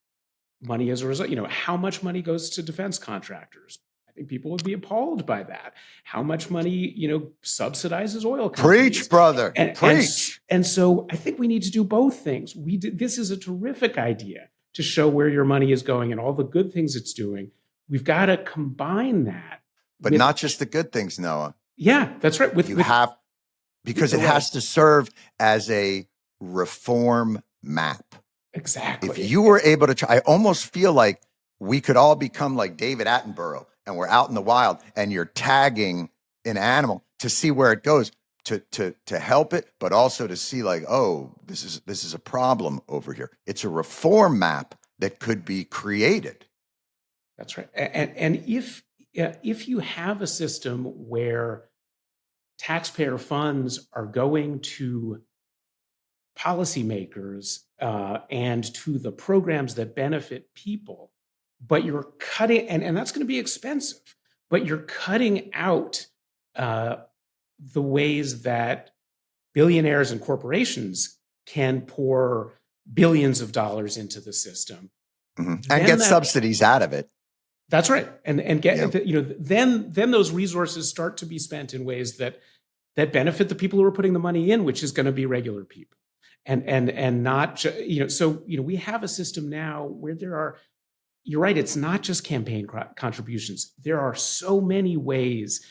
money as a result. How much money goes to defense contractors? I think people would be appalled by that. How much money, subsidizes oil companies? Preach, brother. Preach. And so I think we need to do both things. This is a terrific idea to show where your money is going and all the good things it's doing. We've got to combine that. But not just the good things, Noah. Yeah, that's right. Because it has to serve as a reform map. Exactly. If you were able to I almost feel like we could all become like David Attenborough and we're out in the wild and you're tagging an animal to see where it goes, to help it, but also to see like, oh, this is a problem over here. It's a reform map that could be created. That's right. And if you have a system where taxpayer funds are going to policymakers and to the programs that benefit people, but you're cutting, and that's going to be expensive, but you're cutting out the ways that billionaires and corporations can pour billions of dollars into the system. And get subsidies out of it. That's right. And get, then those resources start to be spent in ways that benefit the people who are putting the money in, which is going to be regular people. And not, we have a system now where there are, you're right, it's not just campaign contributions. There are so many ways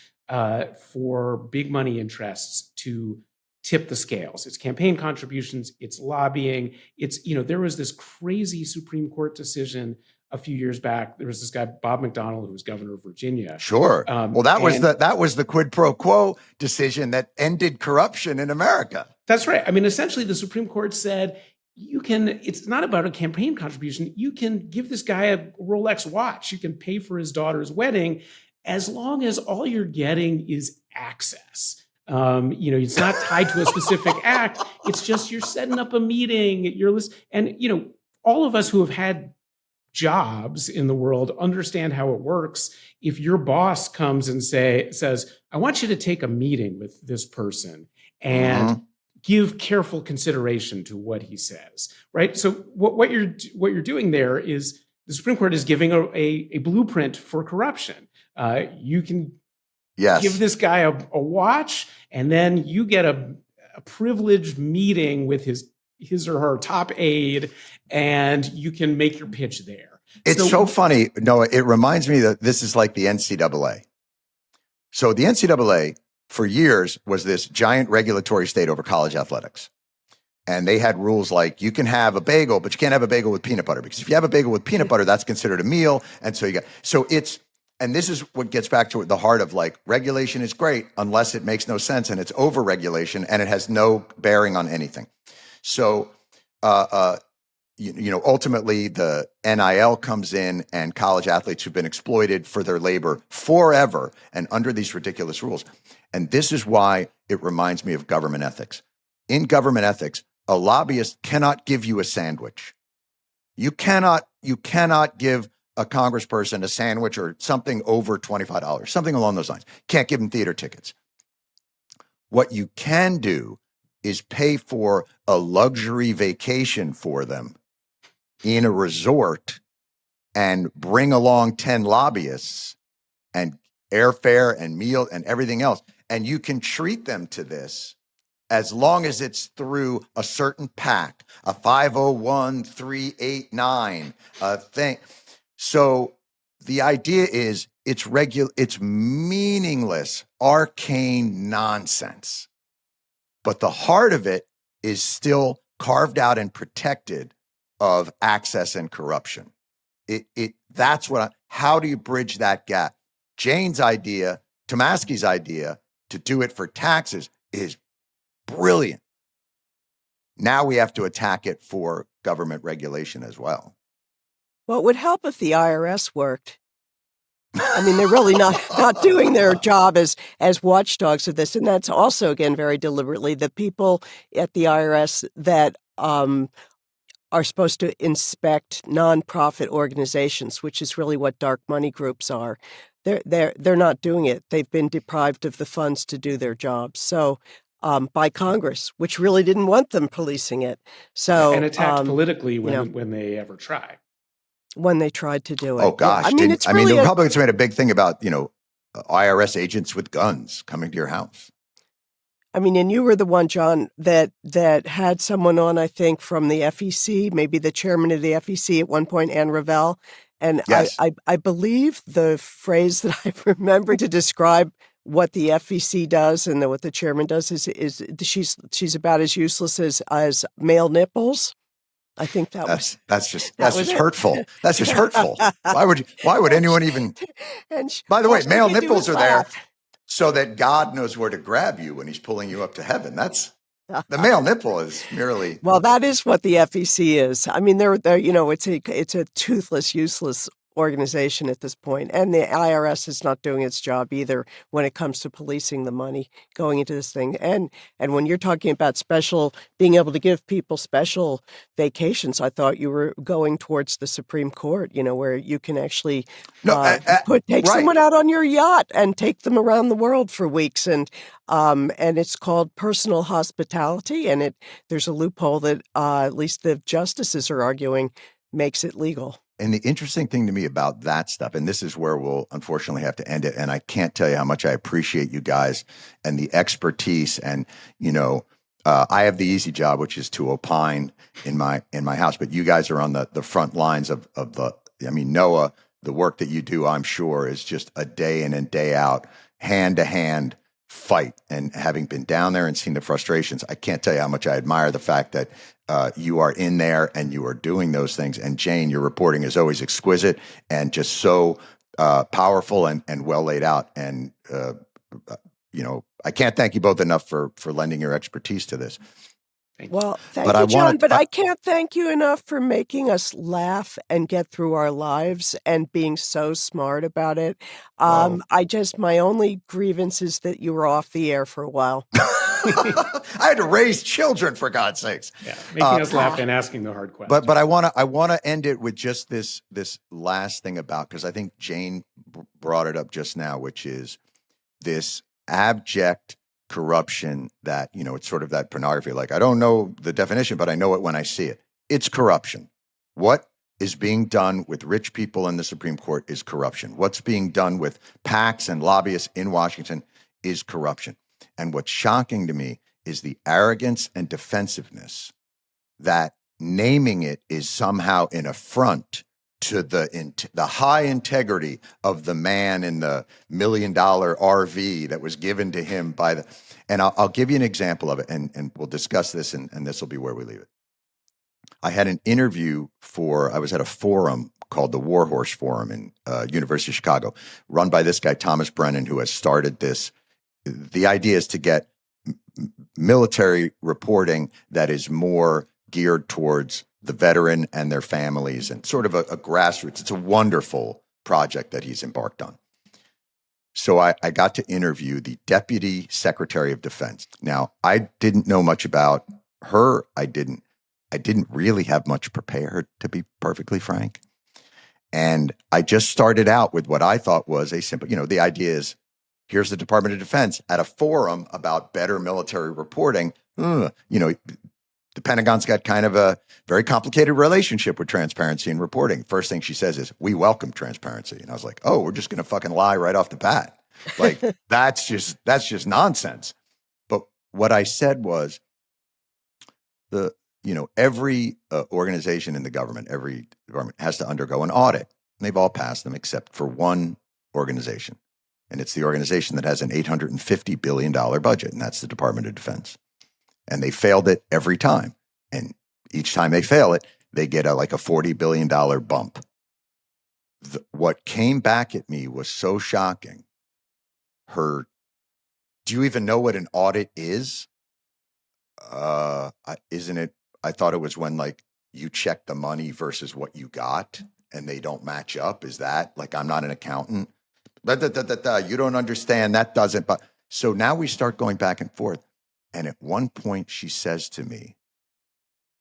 for big money interests to tip the scales. It's campaign contributions, it's lobbying, there was this crazy Supreme Court decision a few years back. There was this guy, Bob McDonnell, who was governor of Virginia. Sure. Well, that was the quid pro quo decision that ended corruption in America. That's right. I mean, essentially, the Supreme Court said, it's not about a campaign contribution. You can give this guy a Rolex watch. You can pay for his daughter's wedding as long as all you're getting is access. It's not tied to a specific act. It's just you're setting up a meeting. And all of us who have had jobs in the world understand how it works. If your boss comes and says, I want you to take a meeting with this person and give careful consideration to what he says, right? So what you're doing there is the Supreme Court is giving a blueprint for corruption. You can give this guy a watch, and then you get a privileged meeting with his or her top aide, and you can make your pitch there. It's so funny. Noah, it reminds me that this is like the NCAA. So the NCAA for years was this giant regulatory state over college athletics. And they had rules like you can have a bagel, but you can't have a bagel with peanut butter, because if you have a bagel with peanut butter, that's considered a meal. And so and this is what gets back to the heart of like regulation is great unless it makes no sense and it's over regulation and it has no bearing on anything. So, ultimately the NIL comes in and college athletes who've been exploited for their labor forever and under these ridiculous rules. And this is why it reminds me of government ethics. In government ethics, a lobbyist cannot give you a sandwich. You cannot give a congressperson a sandwich or something over $25, something along those lines. Can't give them theater tickets. What you can do is pay for a luxury vacation for them in a resort and bring along 10 lobbyists and airfare and meal and everything else. And you can treat them to this as long as it's through a certain PAC, a 501(c)(3) thing. So the idea is it's meaningless, arcane nonsense. But the heart of it is still carved out and protected of access and corruption. How do you bridge that gap? Jane's idea, Tomasky's idea to do it for taxes is brilliant. Now we have to attack it for government regulation as well. Well, it would help if the IRS worked. I mean, they're really not doing their job as watchdogs of this. And that's also, again, very deliberately the people at the IRS that are supposed to inspect nonprofit organizations, which is really what dark money groups are. They're not doing it. They've been deprived of the funds to do their jobs. So by Congress, which really didn't want them policing it. So and attacked politically when they ever try. When they tried to do it. Oh gosh! Yeah. The Republicans made a big thing about IRS agents with guns coming to your house. I mean, and you were the one, John, that had someone on, I think, from the FEC, maybe the chairman of the FEC at one point, Ann Revelle. And yes. I believe the phrase that I remember to describe what the FEC does and what the chairman does is she's about as useless as male nipples. I think that's just hurtful. That's just hurtful. Why would anyone even? By the way, male nipples are there so that God knows where to grab you when he's pulling you up to heaven. That's the male nipple is merely. Well, that is what the FEC is. I mean, they're it's a toothless, useless organization at this point, and the IRS is not doing its job either when it comes to policing the money going into this thing. And when you're talking about being able to give people special vacations, I thought you were going towards the Supreme Court, where you can actually take someone out on your yacht and take them around the world for weeks, and it's called personal hospitality, and there's a loophole that at least the justices are arguing makes it legal. And the interesting thing to me about that stuff, and this is where we'll unfortunately have to end it, and I can't tell you how much I appreciate you guys and the expertise. And I have the easy job, which is to opine in my house, but you guys are on the front lines of Noah. The work that you do, I'm sure, is just a day in and day out, hand to hand fight. And having been down there and seen the frustrations, I can't tell you how much I admire the fact that you are in there and you are doing those things. And Jane, your reporting is always exquisite and just so powerful and well laid out. And, I can't thank you both enough for lending your expertise to this. Well, thank you, John, but I can't thank you enough for making us laugh and get through our lives and being so smart about it. My only grievance is that you were off the air for a while. I had to raise children, for God's sakes. Yeah, making us laugh and asking the hard questions. But I want to end it with just this last thing because I think Jane brought it up just now, which is this abject corruption that, it's sort of that pornography. Like, I don't know the definition, but I know it when I see it. It's corruption. What is being done with rich people in the Supreme Court is corruption. What's being done with PACs and lobbyists in Washington is corruption. And what's shocking to me is the arrogance and defensiveness that naming it is somehow an affront to the high integrity of the man in the $1 million RV that was given to him and I'll give you an example of it, and we'll discuss this, and this will be where we leave it. I had an interview I was at a forum called the Warhorse Forum in University of Chicago, run by this guy, Thomas Brennan, who has started this. The idea is to get military reporting that is more geared towards the veteran and their families, and sort of a grassroots. It's a wonderful project that he's embarked on. So I got to interview the Deputy Secretary of Defense. Now, I didn't know much about her. I didn't really have much prepared, to be perfectly frank. And I just started out with what I thought was a simple, the idea is, here's the Department of Defense at a forum about better military reporting. The Pentagon's got kind of a very complicated relationship with transparency and reporting. First thing she says is, we welcome transparency. And I was like, oh, we're just going to fucking lie right off the bat. Like, that's just nonsense. But what I said was, every organization in the government, every department has to undergo an audit. And they've all passed them except for one organization. And it's the organization that has an $850 billion budget, and that's the Department of Defense. And they failed it every time. And each time they fail it, they get a $40 billion bump. What came back at me was so shocking. Do you even know what an audit is? Isn't it? I thought it was when you check the money versus what you got and they don't match up. Is that I'm not an accountant? You don't understand. That doesn't. But so now we start going back and forth. And at one point she says to me,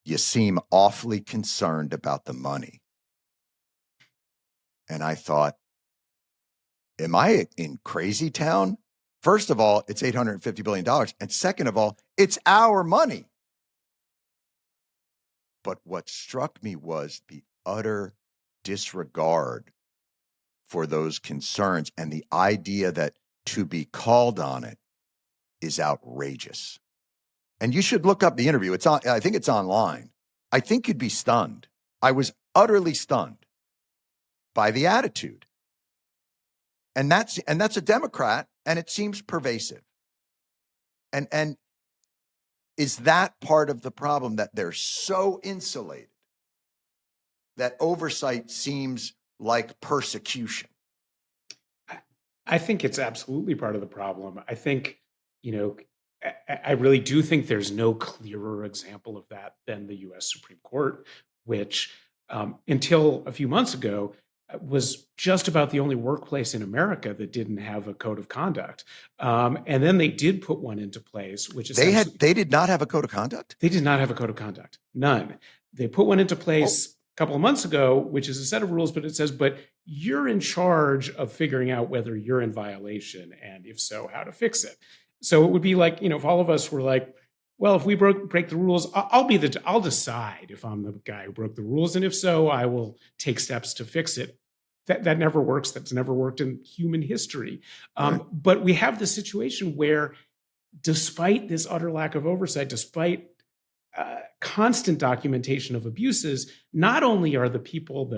you seem awfully concerned about the money. And I thought, am I in crazy town? First of all, it's $850 billion. And second of all, it's our money. But what struck me was the utter disregard for those concerns and the idea that to be called on it is outrageous. And you should look up the interview. I think it's online. I think you'd be stunned. I was utterly stunned by the attitude. And that's a Democrat, and it seems pervasive. And is that part of the problem, that they're so insulated that oversight seems like persecution? I think it's absolutely part of the problem. I think, I really do think there's no clearer example of that than the U.S. Supreme Court, which until a few months ago was just about the only workplace in America that didn't have a code of conduct. And then they did put one into place, which is they did not have a code of conduct? They did not have a code of conduct. None. They put one into place a couple of months ago, which is a set of rules, but it says, but you're in charge of figuring out whether you're in violation, and if so, how to fix it. So it would be like, if all of us were like, well, if we break the rules, I'll decide if I'm the guy who broke the rules. And if so, I will take steps to fix it. That never works. That's never worked in human history. Right. But we have this situation where, despite this utter lack of oversight, despite constant documentation of abuses, not only are the people,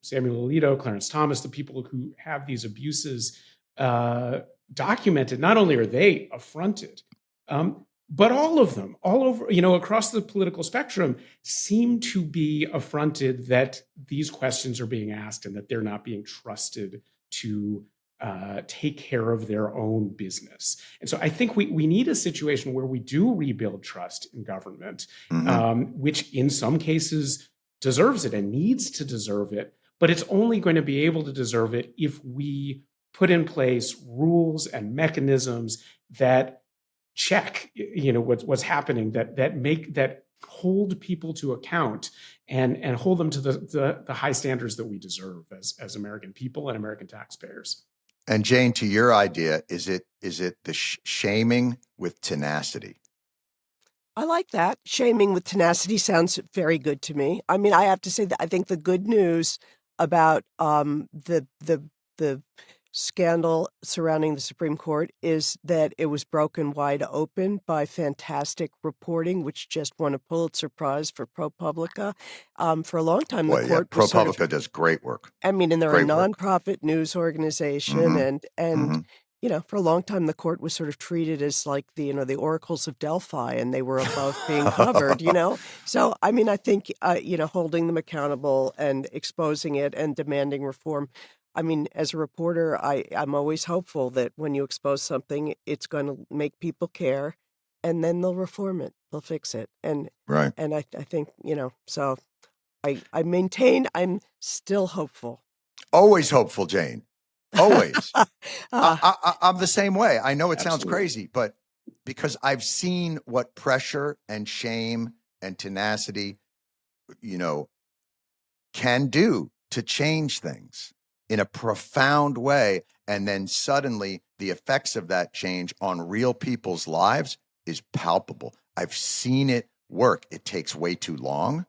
Samuel Alito, Clarence Thomas, the people who have these abuses documented, not only are they affronted, but all of them, all over, across the political spectrum, seem to be affronted that these questions are being asked and that they're not being trusted to take care of their own business. And so I think we need a situation where we do rebuild trust in government, which in some cases deserves it and needs to deserve it, but it's only going to be able to deserve it if we put in place rules and mechanisms that check, what's happening, that hold people to account and hold them to the high standards that we deserve as American people and American taxpayers. And Jane, to your idea, is it the shaming with tenacity? I like that. Shaming with tenacity sounds very good to me. I mean, I have to say that I think the good news about the scandal surrounding the Supreme Court is that it was broken wide open by fantastic reporting, which just won a Pulitzer Prize for ProPublica. For a long time, the court was ProPublica does great work. I mean, and they're a Great work. nonprofit news organization, and for a long time, the court was sort of treated as like the oracles of Delphi, and they were above being covered. So I mean, I think holding them accountable and exposing it and demanding reform. I mean, as a reporter, I'm always hopeful that when you expose something, it's going to make people care, and then they'll reform it. they'll fix it. And Right. I think, so I maintain I'm still hopeful. Always hopeful, Jane. Always. Uh, I'm the same way. I know it sounds Absolutely. crazy, but because I've seen what pressure and shame and tenacity, can do to change things in a profound way. And then suddenly the effects of that change on real people's lives is palpable. I've seen it work. It takes way too long.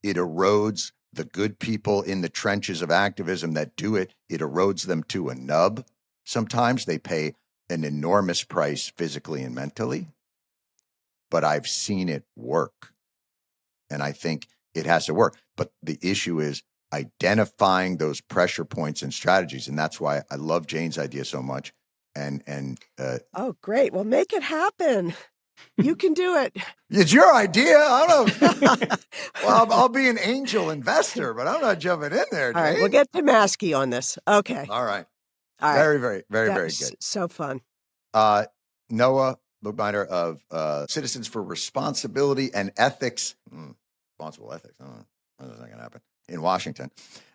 It erodes the good people in the trenches of activism that do it. It erodes them to a nub. Sometimes they pay an enormous price physically and mentally, but I've seen it work. And I think it has to work. But the issue is identifying those pressure points and strategies. And that's why I love Jane's idea so much. oh, great. Well, make it happen. You can do it. It's your idea. I don't know. Well, I'll be an angel investor, but I'm not jumping in there, Jane. All right, we'll get to Maskey on this. Okay. All right. All right. Very, very, very, That very was good. so fun. Noah Bookbinder of Citizens for Responsibility and Ethics. Responsible ethics. I don't know. That's not going to happen in Washington.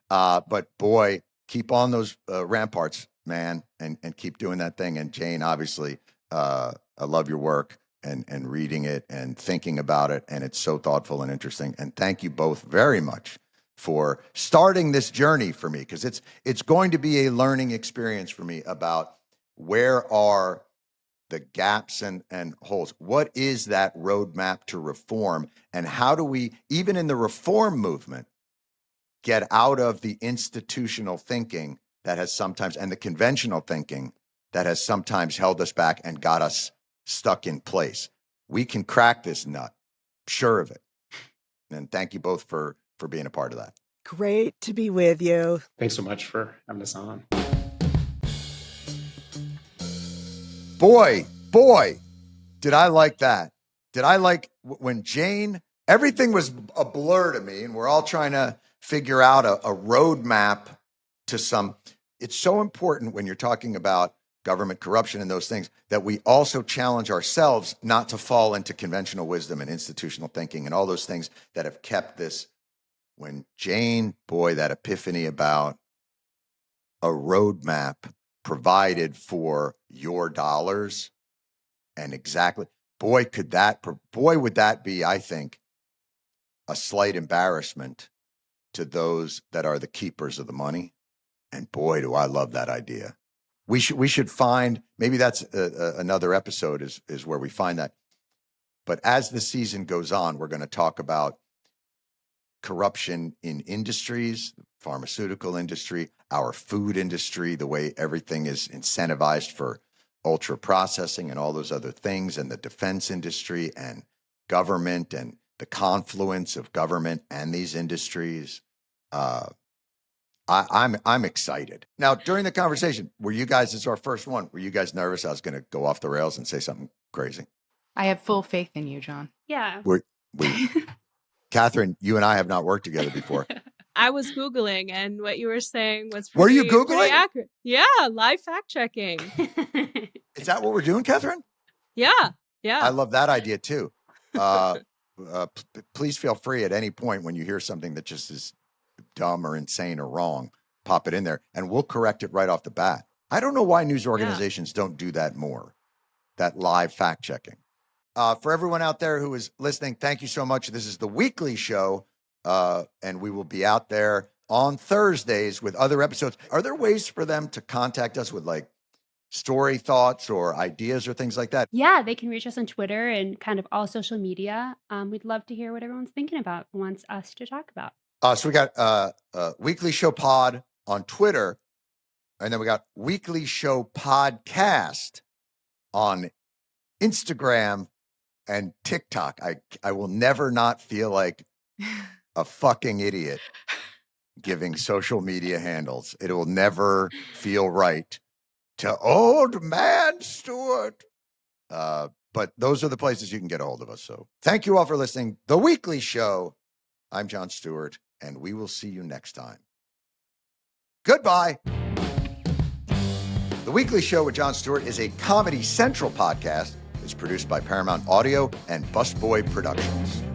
But boy, keep on those ramparts, man, and keep doing that thing. And Jane, obviously, I love your work and reading it and thinking about it. And it's so thoughtful and interesting. And thank you both very much for starting this journey for me, because it's going to be a learning experience for me about where are the gaps and holes. What is that roadmap to reform? And how do we, even in the reform movement, get out of the institutional thinking that has sometimes, and the conventional thinking that has sometimes held us back and got us stuck in place? We can crack this nut, sure of it. And thank you both for being a part of that. Great to be with you. Thanks so much for having us on. Boy, did I like that. Did I like when Jane, everything was a blur to me, and we're all trying to figure out a roadmap to some. It's so important when you're talking about government corruption and those things that we also challenge ourselves not to fall into conventional wisdom and institutional thinking and all those things that have kept this. When Jane, boy, that epiphany about a roadmap provided for your dollars, and exactly, boy, would that be, I think, a slight embarrassment to those that are the keepers of the money. And boy, do I love that idea. We should find, maybe that's another episode is where we find that. But as the season goes on, we're going to talk about corruption in industries, the pharmaceutical industry, our food industry, the way everything is incentivized for ultra processing and all those other things, and the defense industry and government and the confluence of government and these industries. I'm excited. Now, during the conversation, were you guys, this is our first one, were you guys nervous I was going to go off the rails and say something crazy? I have full faith in you, John. Yeah. Catherine, you and I have not worked together before. I was Googling, and what you were saying was Were you pretty Googling? accurate. Yeah, live fact checking. Is that what we're doing, Catherine? Yeah. I love that idea too. Please feel free at any point when you hear something that just is dumb or insane or wrong, pop it in there and we'll correct it right off the bat. I don't know why news organizations don't do that more, that live fact checking. For everyone out there who is listening, thank you so much. This is the weekly show, and we will be out there on Thursdays with other episodes. Are there ways for them to contact us with like story thoughts or ideas or things like that? Yeah, they can reach us on Twitter and kind of all social media. We'd love to hear what everyone's thinking about, wants us to talk about. So we got Weekly Show Pod on Twitter, and then we got Weekly Show Podcast on Instagram and TikTok. I will never not feel like a fucking idiot giving social media handles. It will never feel right to Old Man Stewart. But those are the places you can get a hold of us. So thank you all for listening. The Weekly Show. I'm Jon Stewart, and we will see you next time. Goodbye. The Weekly Show with Jon Stewart is a Comedy Central podcast. It's is produced by Paramount Audio and Busboy Productions.